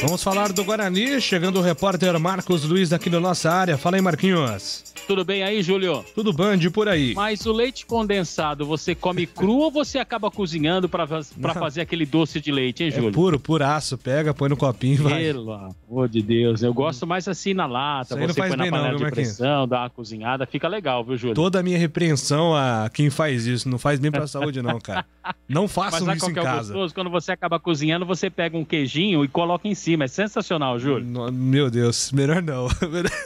H: Vamos falar do Guarani, chegando o repórter Marcos Luiz aqui na nossa área. Fala aí, Marquinhos.
J: Tudo bem aí, Júlio?
H: Tudo band por aí.
J: Mas o leite condensado, você come cru ou você acaba cozinhando pra fazer aquele doce de leite, hein, Júlio?
H: É puro, puraço. Pega, põe no copinho e vai.
J: Pelo amor de Deus. Eu gosto mais assim na lata. Você põe na panela de pressão, dá uma cozinhada. Fica legal, viu, Júlio?
H: Toda a minha repreensão a quem faz isso. Não faz bem pra saúde, não, cara. Não façam isso em casa.
J: Gostoso? Quando você acaba cozinhando, você pega um queijinho e coloca em cima. É sensacional, Júlio.
H: Meu Deus. Melhor não.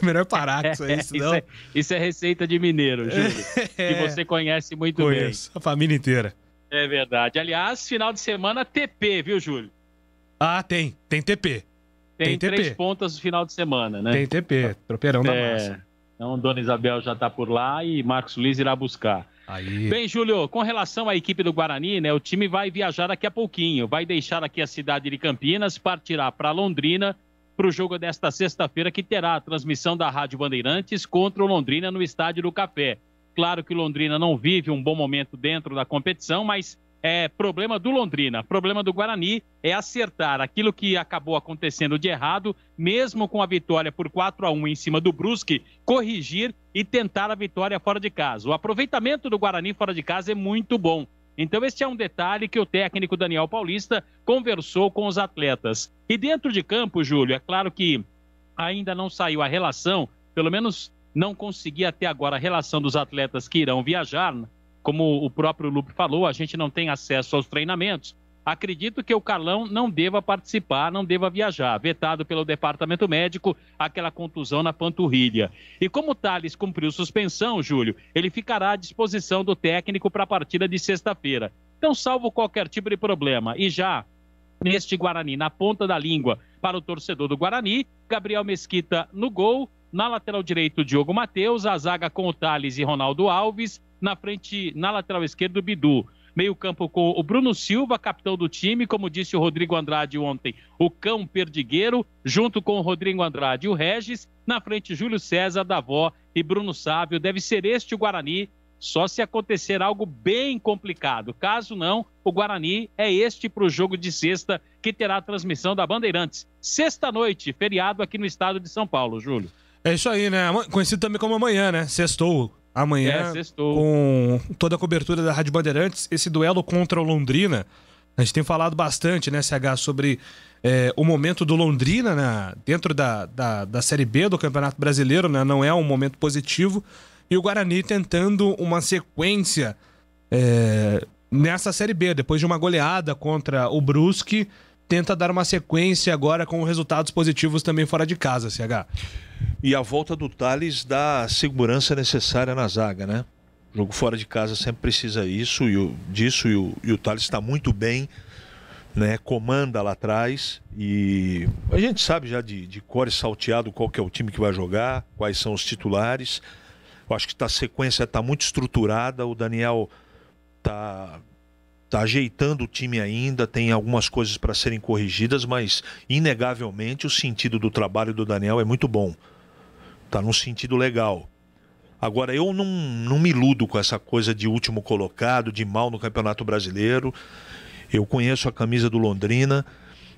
H: Melhor parar com isso aí, senão...
J: Isso é receita de mineiro, Júlio. Que você conhece muito bem.
H: A família inteira.
J: É verdade. Aliás, final de semana TP, viu, Júlio?
H: Ah, tem. Tem TP.
J: Tem 3 pontas no final de semana, né?
H: Tem TP. Tropeirão da massa.
J: Então, Dona Isabel já tá por lá e Marcos Luiz irá buscar.
H: Aí.
J: Bem, Júlio, com relação à equipe do Guarani, né? O time vai viajar daqui a pouquinho. Vai deixar aqui a cidade de Campinas, partirá para Londrina para o jogo desta sexta-feira, que terá a transmissão da Rádio Bandeirantes contra o Londrina no Estádio do Café. Claro que o Londrina não vive um bom momento dentro da competição, mas é problema do Londrina. Problema do Guarani é acertar aquilo que acabou acontecendo de errado, mesmo com a vitória por 4-1 em cima do Brusque, corrigir e tentar a vitória fora de casa. O aproveitamento do Guarani fora de casa é muito bom. Então, este é um detalhe que o técnico Daniel Paulista conversou com os atletas. E dentro de campo, Júlio, é claro que ainda não saiu a relação, pelo menos não consegui até agora a relação dos atletas que irão viajar. Como o próprio Lupe falou, a gente não tem acesso aos treinamentos. Acredito que o Carlão não deva participar, não deva viajar. Vetado pelo departamento médico, aquela contusão na panturrilha. E como o Thales cumpriu suspensão, Júlio, ele ficará à disposição do técnico para a partida de sexta-feira. Então, salvo qualquer tipo de problema, e já neste Guarani, na ponta da língua, para o torcedor do Guarani, Gabriel Mesquita no gol, na lateral direito, Diogo Matheus, a zaga com o Thales e Ronaldo Alves, na frente, na lateral esquerda, o Bidu. Meio campo com o Bruno Silva, capitão do time, como disse o Rodrigo Andrade ontem, o cão perdigueiro, junto com o Rodrigo Andrade e o Regis, na frente Júlio César, Davó e Bruno Sávio. Deve ser este o Guarani, só se acontecer algo bem complicado. Caso não, o Guarani é este para o jogo de sexta, que terá a transmissão da Bandeirantes. Sexta-noite, feriado aqui no estado de São Paulo, Júlio.
H: É isso aí, né? Conhecido também como amanhã, né? Sextou. Amanhã, com toda a cobertura da Rádio Bandeirantes, esse duelo contra o Londrina. A gente tem falado bastante, né, CH, sobre o momento do Londrina, né, dentro da Série B do Campeonato Brasileiro, né, não é um momento positivo. E o Guarani tentando uma sequência nessa Série B, depois de uma goleada contra o Brusque, tenta dar uma sequência agora com resultados positivos também fora de casa, CH.
K: E a volta do Thales dá a segurança necessária na zaga, né? O jogo fora de casa sempre precisa disso, e o Thales está muito bem. né, comanda lá atrás, e a gente sabe já de cor e salteado qual que é o time que vai jogar, quais são os titulares. Eu acho que a sequência está muito estruturada, o Daniel está ajeitando o time ainda, tem algumas coisas para serem corrigidas, mas inegavelmente o sentido do trabalho do Daniel é muito bom, está num sentido legal. Agora, eu não me iludo com essa coisa de último colocado, de mal no Campeonato Brasileiro. Eu conheço a camisa do Londrina,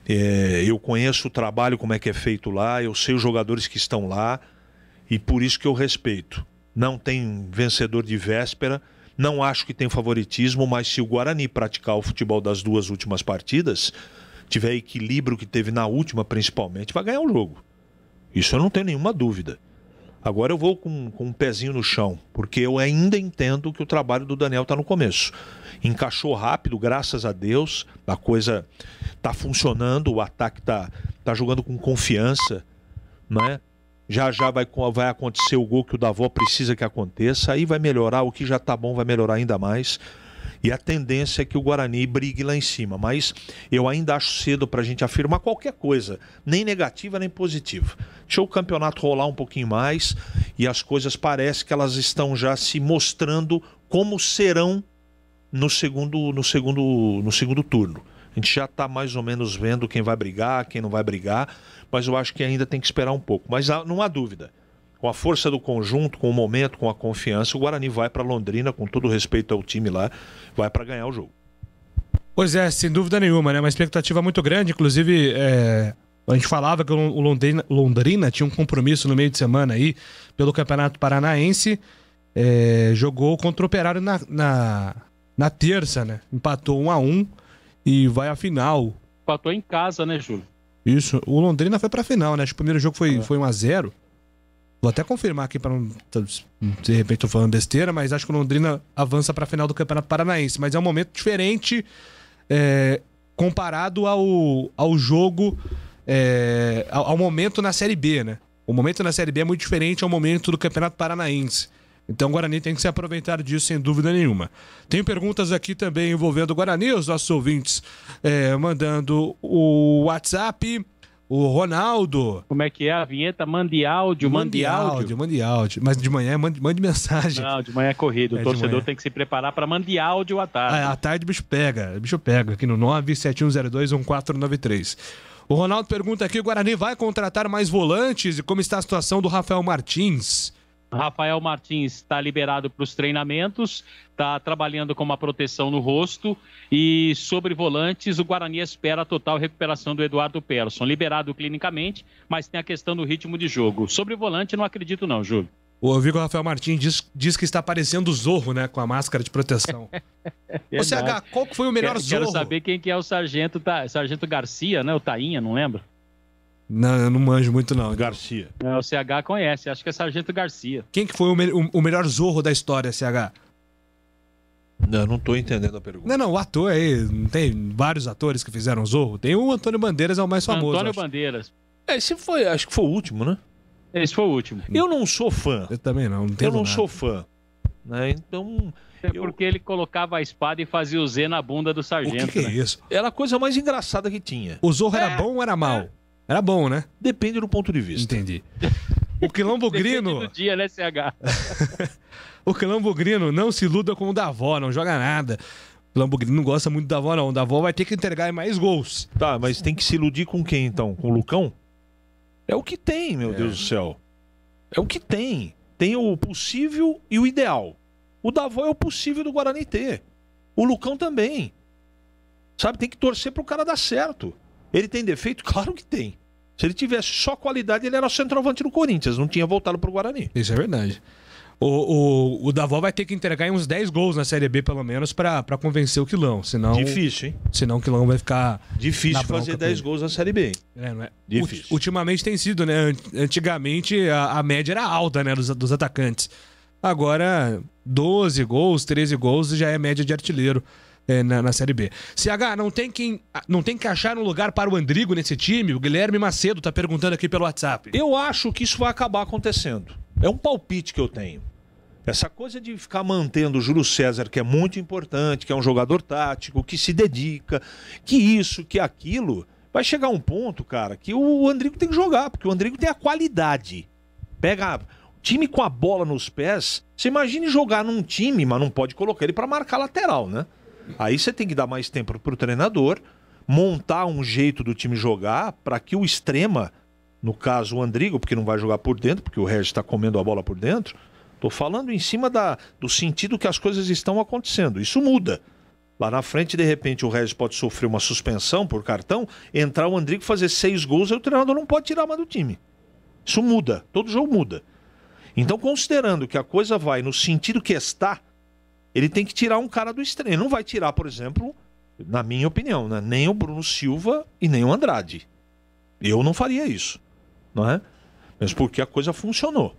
K: eu conheço o trabalho, como é que é feito lá, eu sei os jogadores que estão lá, e por isso que eu respeito. Não tem vencedor de véspera, não acho que tem favoritismo, mas se o Guarani praticar o futebol das 2 últimas partidas, tiver equilíbrio que teve na última principalmente, vai ganhar o jogo. Isso eu não tenho nenhuma dúvida. Agora eu vou com um pezinho no chão, porque eu ainda entendo que o trabalho do Daniel está no começo. Encaixou rápido, graças a Deus, a coisa está funcionando, o ataque está jogando com confiança, né? Já vai acontecer o gol que o Davó precisa que aconteça, aí vai melhorar, o que já está bom vai melhorar ainda mais. E a tendência é que o Guarani brigue lá em cima. Mas eu ainda acho cedo para a gente afirmar qualquer coisa, nem negativa nem positiva. Deixa o campeonato rolar um pouquinho mais e as coisas parece que elas estão já se mostrando como serão no segundo turno. A gente já está mais ou menos vendo quem vai brigar, quem não vai brigar, mas eu acho que ainda tem que esperar um pouco. Mas não há dúvida. Com a força do conjunto, com o momento, com a confiança, o Guarani vai para Londrina, com todo respeito ao time lá, vai para ganhar o jogo.
H: Pois é, sem dúvida nenhuma, né? Uma expectativa muito grande, inclusive a gente falava que o Londrina tinha um compromisso no meio de semana aí pelo Campeonato Paranaense, jogou contra o Operário na terça, né? Empatou 1-1 e vai à final.
J: Empatou em casa, né, Júlio?
H: Isso, o Londrina foi pra final, né? Acho que o primeiro jogo foi 1-0. Vou até confirmar aqui para não... De repente tô falando besteira, mas acho que o Londrina avança pra final do Campeonato Paranaense. Mas é um momento diferente comparado ao jogo, ao momento na Série B, né? O momento na Série B é muito diferente ao momento do Campeonato Paranaense. Então o Guarani tem que se aproveitar disso, sem dúvida nenhuma. Tem perguntas aqui também envolvendo o Guarani, os nossos ouvintes mandando o WhatsApp. O Ronaldo.
J: Como é que é a vinheta? Mande áudio.
H: Mande áudio. Mas de manhã mande mensagem.
J: Não, de manhã é corrido. O torcedor tem que se preparar para mandar áudio à tarde.
H: À tarde o bicho pega. Aqui no 971021493. O Ronaldo pergunta aqui, o Guarani vai contratar mais volantes? E como está a situação do Rafael Martins?
J: Rafael Martins está liberado para os treinamentos, está trabalhando com uma proteção no rosto, e sobre volantes, o Guarani espera a total recuperação do Eduardo Persson, liberado clinicamente, mas tem a questão do ritmo de jogo. Sobre volante, não acredito não, Júlio.
H: Eu vi que o Rafael Martins diz que está parecendo o Zorro, né, com a máscara de proteção. Ô, CH, qual que foi o melhor Zorro?
J: Quero saber quem que é o Sargento Garcia, né, o Tainha, não lembro?
H: Não, eu não manjo muito não.
K: Garcia.
J: O CH conhece, acho que é Sargento Garcia.
H: Quem que foi o melhor Zorro da história, CH?
K: Não tô entendendo a pergunta.
H: Não, o ator aí, não tem vários atores que fizeram Zorro? Tem o Antônio Bandeiras, é o mais famoso.
J: Antônio Bandeiras.
K: Esse foi, acho que foi o último, né?
J: Esse foi o último.
K: Eu não sou fã.
H: Eu também não
K: sou fã. Né? Então...
J: porque ele colocava a espada e fazia o Z na bunda do sargento.
H: O que é isso?
K: Era a coisa mais engraçada que tinha.
H: O Zorro era bom ou era mal? Era bom, né?
K: Depende do ponto de vista.
H: Entendi. O Quilombo Grino...
J: Depende do dia, né, CH?
H: O Quilombo Grino não se iluda com o Davó, não joga nada. O Quilombo Grino não gosta muito do Davó, não. O Davó vai ter que entregar mais gols.
K: Tá, mas tem que se iludir com quem, então? Com o Lucão? É o que tem, meu Deus do céu. É o que tem. Tem o possível e o ideal. O Davó é o possível do Guarani ter. O Lucão também. Sabe, tem que torcer pro cara dar certo. Ele tem defeito? Claro que tem. Se ele tivesse só qualidade, ele era centroavante do Corinthians, não tinha voltado pro Guarani.
H: Isso é verdade. O Davó vai ter que entregar uns 10 gols na Série B, pelo menos, pra convencer o Quilão. Senão,
K: difícil, hein?
H: Senão o Quilão vai ficar...
K: Difícil fazer 10 gols na Série B.
H: Não é?
K: Difícil.
H: Ultimamente tem sido, né? Antigamente a média era alta, né? Dos atacantes. Agora, 12 gols, 13 gols já é média de artilheiro. Na Série B. CH, não tem que achar um lugar para o Andrigo nesse time? O Guilherme Macedo tá perguntando aqui pelo WhatsApp.
K: Eu acho que isso vai acabar acontecendo. É um palpite que eu tenho. Essa coisa de ficar mantendo o Júlio César, que é muito importante, que é um jogador tático, que se dedica, que isso, que aquilo, vai chegar um ponto, cara, que o Andrigo tem que jogar, porque o Andrigo tem a qualidade. Pega time com a bola nos pés, você imagine jogar num time, mas não pode colocar ele para marcar lateral, né? Aí você tem que dar mais tempo pro treinador, montar um jeito do time jogar para que o extrema, no caso o Andrigo, porque não vai jogar por dentro, porque o Regis está comendo a bola por dentro, tô falando em cima do sentido que as coisas estão acontecendo. Isso muda. Lá na frente, de repente, o Regis pode sofrer uma suspensão por cartão, entrar o Andrigo, fazer 6 gols e o treinador não pode tirar mais do time. Isso muda. Todo jogo muda. Então, considerando que a coisa vai no sentido que está, ele tem que tirar um cara do extremo. Ele não vai tirar, por exemplo, na minha opinião, né? Nem o Bruno Silva e nem o Andrade. Eu não faria isso. Não é? Mas porque a coisa funcionou.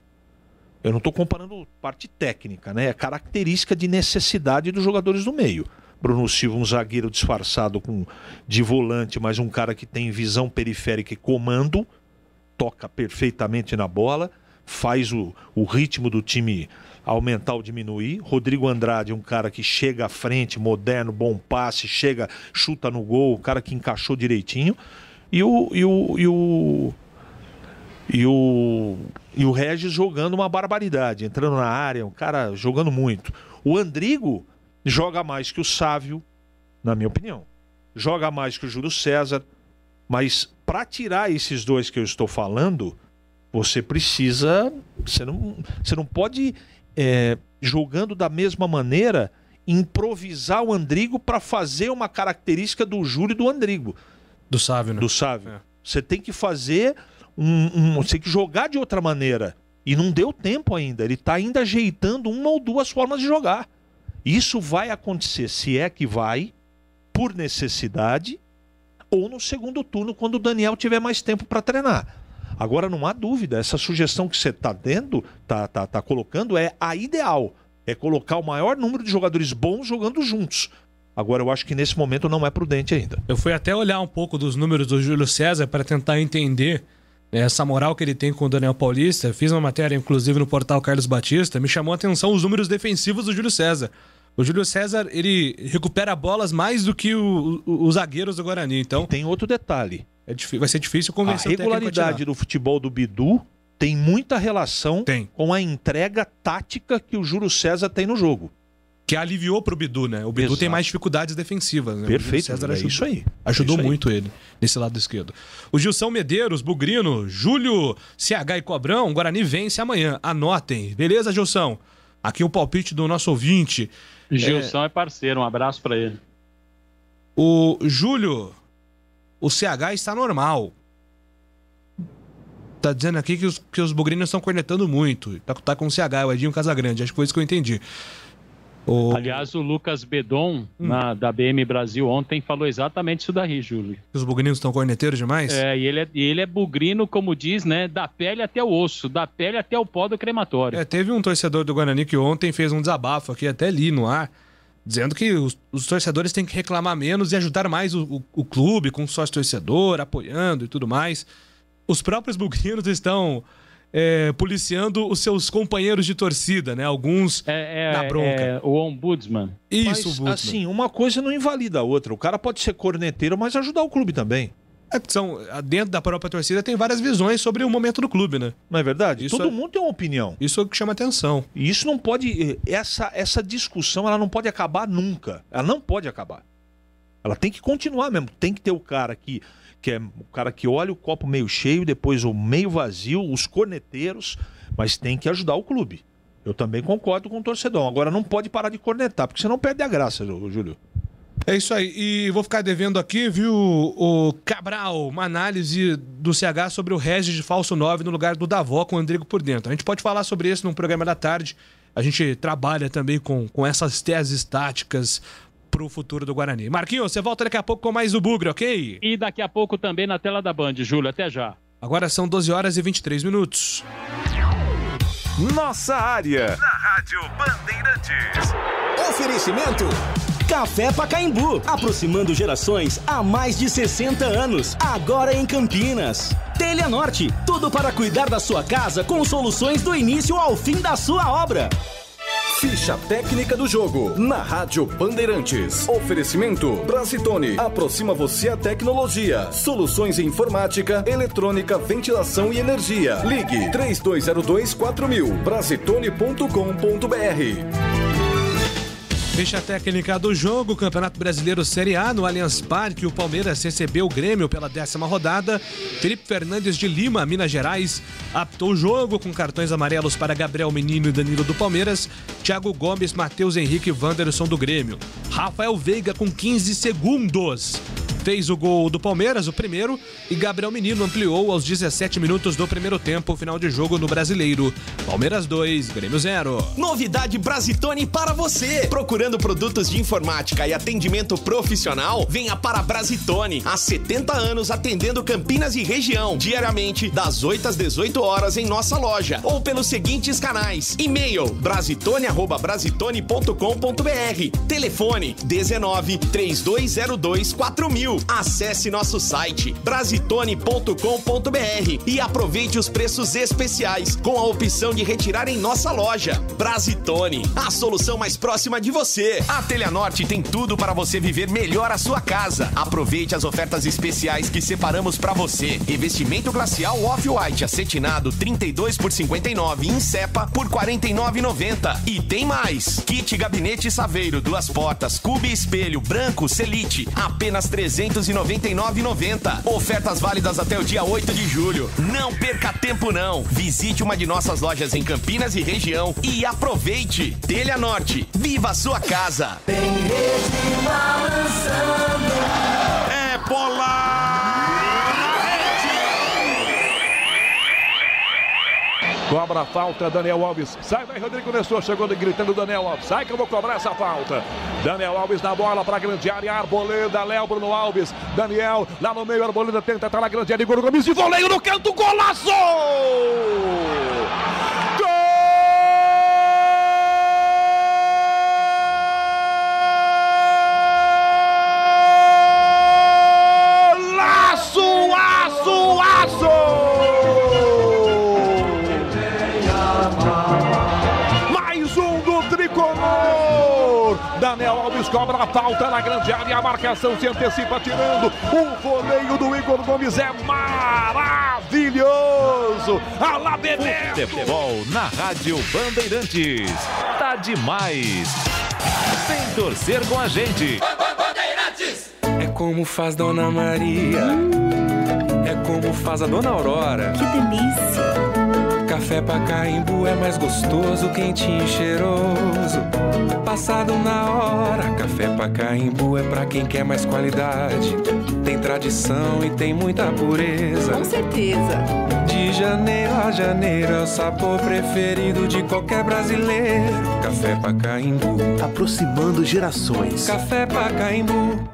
K: Eu não estou comparando parte técnica, né? É característica de necessidade dos jogadores do meio. Bruno Silva, um zagueiro disfarçado de volante, mas um cara que tem visão periférica e comando, toca perfeitamente na bola, faz o ritmo do time aumentar ou diminuir. Rodrigo Andrade, um cara que chega à frente, moderno, bom passe, chega, chuta no gol, o cara que encaixou direitinho. E o Regis jogando uma barbaridade, entrando na área, um cara jogando muito. O Andrigo joga mais que o Sávio, na minha opinião. Joga mais que o Júlio César. Mas para tirar esses dois que eu estou falando, você precisa... Você não pode, jogando da mesma maneira, improvisar o Andrigo para fazer uma característica do Júlio e do Andrigo.
H: Do Sávio, né?
K: Do Sávio. É. Você tem que fazer... Você tem que jogar de outra maneira. E não deu tempo ainda. Ele está ainda ajeitando uma ou duas formas de jogar. Isso vai acontecer, se é que vai, por necessidade, ou no segundo turno, quando o Daniel tiver mais tempo para treinar. Agora, não há dúvida, essa sugestão que você está colocando é a ideal. É colocar o maior número de jogadores bons jogando juntos. Agora, eu acho que nesse momento não é prudente ainda.
H: Eu fui até olhar um pouco dos números do Júlio César para tentar entender essa moral que ele tem com o Daniel Paulista. Fiz uma matéria, inclusive, no portal Carlos Batista. Me chamou a atenção os números defensivos do Júlio César. O Júlio César, ele recupera bolas mais do que os zagueiros do Guarani. Então,
K: e tem outro detalhe.
H: Vai ser difícil convencer o técnico a tirar.
K: A regularidade do futebol do Bidu tem muita relação com a entrega tática que o Júlio César tem no jogo.
H: Que aliviou pro Bidu, né? O Bidu Exato. Tem mais dificuldades defensivas, né?
K: Perfeito, é isso aí.
H: Ajudou muito ele nesse lado esquerdo. O Gilson Medeiros, Bugrino, Júlio, CH e Cobrão, o Guarani vence amanhã. Anotem. Beleza, Gilson? Aqui o palpite do nosso ouvinte.
J: Gilson é parceiro, um abraço pra ele.
H: O Júlio, o CH está normal. Tá dizendo aqui que os bugrinos estão cornetando muito. Tá com o CH, o Edinho Casagrande. Acho que foi isso que eu entendi.
J: Aliás, o Lucas Bedon, da BM Brasil, ontem falou exatamente isso daí, Júlio.
H: Os bugrinos estão corneteiros demais?
J: E ele é bugrino, como diz, né? Da pele até o osso, da pele até o pó do crematório.
H: Teve um torcedor do Guarani que ontem fez um desabafo aqui, até li no ar, dizendo que os torcedores têm que reclamar menos e ajudar mais o clube com o sócio-torcedor, apoiando e tudo mais. Os próprios bugrinos estão... policiando os seus companheiros de torcida, né? Alguns na bronca.
J: O ombudsman.
K: Isso, mas, ombudsman. Assim, uma coisa não invalida a outra. O cara pode ser corneteiro, mas ajudar o clube também.
H: Dentro da própria torcida tem várias visões sobre o momento do clube, né?
K: Não é verdade? Todo mundo tem uma opinião.
H: Isso é o que chama atenção.
K: E isso não pode... Essa discussão, ela não pode acabar nunca. Ela não pode acabar. Ela tem que continuar mesmo. Tem que ter o cara que é o cara que olha o copo meio cheio, depois o meio vazio, os corneteiros, mas tem que ajudar o clube. Eu também concordo com o torcedor. Agora não pode parar de cornetar, porque senão perde a graça, Júlio.
H: É isso aí. E vou ficar devendo aqui, viu, o Cabral, uma análise do CH sobre o Regis de falso 9 no lugar do Davó com o Andrigo por dentro. A gente pode falar sobre isso num programa da tarde. A gente trabalha também com essas teses táticas pro futuro do Guarani. Marquinhos, você volta daqui a pouco com mais o Bugre, ok?
J: E daqui a pouco também na tela da Band, Júlio. Até já.
H: Agora são 12 horas e 23 minutos.
E: Nossa área. Na Rádio Bandeirantes.
F: Oferecimento Café Pacaembu, aproximando gerações há mais de 60 anos. Agora em Campinas. Telha Norte, tudo para cuidar da sua casa com soluções do início ao fim da sua obra.
O: Ficha técnica do jogo na Rádio Bandeirantes. Oferecimento Brasitone. Aproxima você a tecnologia. Soluções em informática, eletrônica, ventilação e energia. Ligue 3202-4000. Brasitone.com.br.
H: Ficha técnica do jogo, Campeonato Brasileiro Série A, no Allianz Parque, o Palmeiras recebeu o Grêmio pela 10ª rodada. Felipe Fernandes de Lima, Minas Gerais, apitou o jogo com cartões amarelos para Gabriel Menino e Danilo do Palmeiras, Thiago Gomes, Matheus Henrique e Wanderson do Grêmio. Rafael Veiga com 15 segundos. Fez o gol do Palmeiras, o primeiro, e Gabriel Menino ampliou aos 17 minutos do primeiro tempo, final de jogo no Brasileiro. Palmeiras 2, Grêmio 0.
R: Novidade Brasitone para você. Procurando produtos de informática e atendimento profissional? Venha para a Brasitone. Há 70 anos atendendo Campinas e região. Diariamente, das 8 às 18 horas em nossa loja. Ou pelos seguintes canais. E-mail brasitone@brasitone.com.br. Telefone 19 3202 4000. Acesse nosso site brasitone.com.br e aproveite os preços especiais com a opção de retirar em nossa loja. Brasitone, a solução mais próxima de você. A Teleanorte tem tudo para você viver melhor a sua casa. Aproveite as ofertas especiais que separamos para você. Revestimento glacial Off-White acetinado 32 por 59 em cepa por 49,90. E tem mais. Kit gabinete Saveiro, 2 portas, cube espelho, branco, Selite, apenas 399,90. Ofertas válidas até o dia 8 de julho. Não perca tempo não. Visite uma de nossas lojas em Campinas e região e aproveite. Teleanorte, viva a sua casa.
M: Tem rede balançando.
K: É bola! Cobra a falta, Daniel Alves. Sai daí, Rodrigo Nestor. Chegou gritando, Daniel Alves. Sai que eu vou cobrar essa falta. Daniel Alves na bola para a grande área. Arboleda, Léo, Bruno Alves. Daniel lá no meio. Arboleda tenta estar na grande área. Igor Gomes de voleio no canto. Golaço! Daniel Alves cobra a falta na grande área, a marcação se antecipa tirando, o voleio do Igor Gomes é maravilhoso. Alá, Bebeto!
D: Futebol na Rádio Bandeirantes. Tá demais. Vem torcer com a gente.
S: Bandeirantes! É como faz Dona Maria, é como faz a Dona Aurora.
T: Que delícia!
S: Café Pacaembu é mais gostoso, quentinho e cheiroso. Passado na hora, Café Pacaembu é pra quem quer mais qualidade. Tem tradição e tem muita pureza.
T: Com certeza.
S: De janeiro a janeiro é o sabor preferido de qualquer brasileiro. Café Pacaembu,
A: aproximando gerações.
S: Café Pacaembu.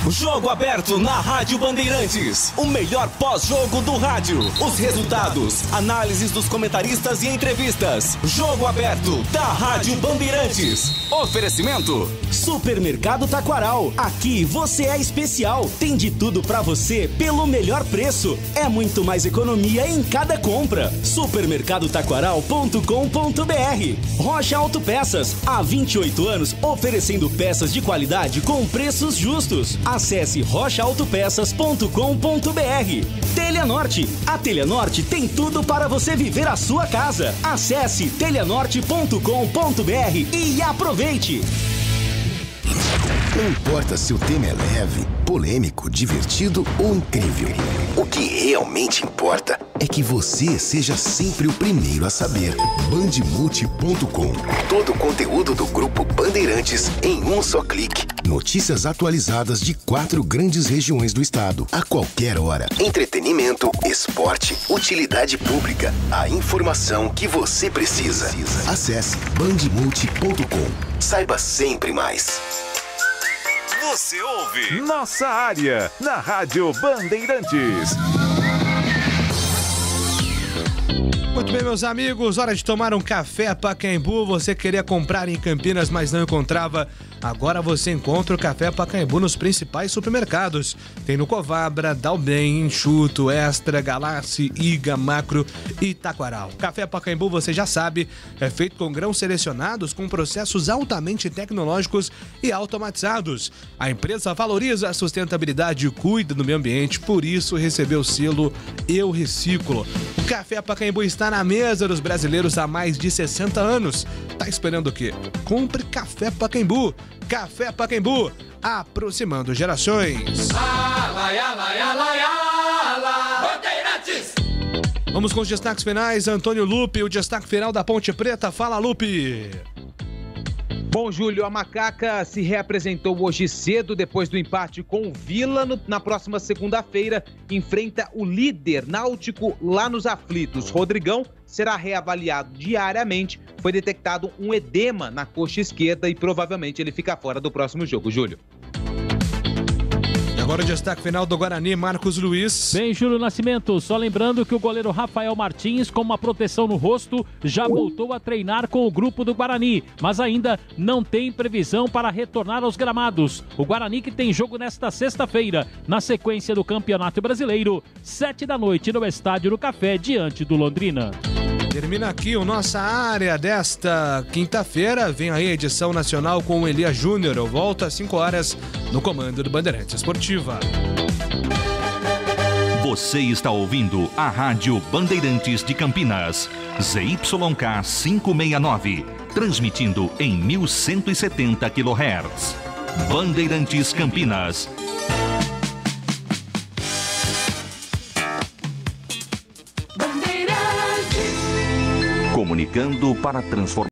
F: Jogo aberto na Rádio Bandeirantes. O melhor pós-jogo do rádio. Os resultados, análises dos comentaristas e entrevistas. Jogo aberto da Rádio Bandeirantes. Oferecimento Supermercado Taquaral. Aqui você é especial. Tem de tudo pra você pelo melhor preço. É muito mais economia em cada compra. Supermercadotaquaral.com.br. Rocha Autopeças. Há 28 anos oferecendo peças de qualidade com preços justos. Acesse rochaautopeças.com.br. Teleanorte. A Teleanorte tem tudo para você viver a sua casa. Acesse teleanorte.com.br e aproveite.
A: Não importa se o tema é leve, polêmico, divertido ou incrível. O que realmente importa é que você seja sempre o primeiro a saber. Bandemulti.com. Todo o conteúdo do Grupo Bandeirantes em um só clique. Notícias atualizadas de 4 grandes regiões do estado, a qualquer hora. Entretenimento, esporte, utilidade pública. A informação que você precisa. Acesse bandemulti.com. Saiba sempre mais.
E: Você ouve Nossa Área na Rádio Bandeirantes.
H: Muito bem, meus amigos, hora de tomar um café Pacaembu. Você queria comprar em Campinas, mas não encontrava? Agora você encontra o café Pacaembu nos principais supermercados. Tem no Covabra, Dalben, Enxuto, Extra, Galassi, Iga, Macro e Taquaral. Café Pacaembu, você já sabe, é feito com grãos selecionados com processos altamente tecnológicos e automatizados. A empresa valoriza a sustentabilidade e cuida do meio ambiente, por isso recebeu o selo Eu Reciclo. O Café Pacaembu está na mesa dos brasileiros há mais de 60 anos. Tá esperando o quê? Compre Café Pacaembu. Café Pacaembu, aproximando gerações. Vamos com os destaques finais. Antônio Lupe, o destaque final da Ponte Preta. Fala, Lupe.
I: Bom, Júlio, a Macaca se reapresentou hoje cedo depois do empate com o Vila. Na próxima segunda-feira, enfrenta o líder Náutico lá nos aflitos. Rodrigão será reavaliado diariamente. Foi detectado um edema na coxa esquerda e provavelmente ele fica fora do próximo jogo, Júlio.
H: Agora o destaque final do Guarani, Marcos Luiz.
J: Bem, Júlio Nascimento, só lembrando que o goleiro Rafael Martins, com uma proteção no rosto, já voltou a treinar com o grupo do Guarani, mas ainda não tem previsão para retornar aos gramados. O Guarani que tem jogo nesta sexta-feira, na sequência do Campeonato Brasileiro, 19h no Estádio do Café, diante do Londrina.
H: Termina aqui o Nossa Área desta quinta-feira. Vem aí a edição nacional com o Elias Júnior. Eu volto às 5 horas no comando do Bandeirantes Esportiva.
T: Você está ouvindo a Rádio Bandeirantes de Campinas, ZYK 569, transmitindo em 1170 kHz. Bandeirantes Campinas. Comunicando para transformar.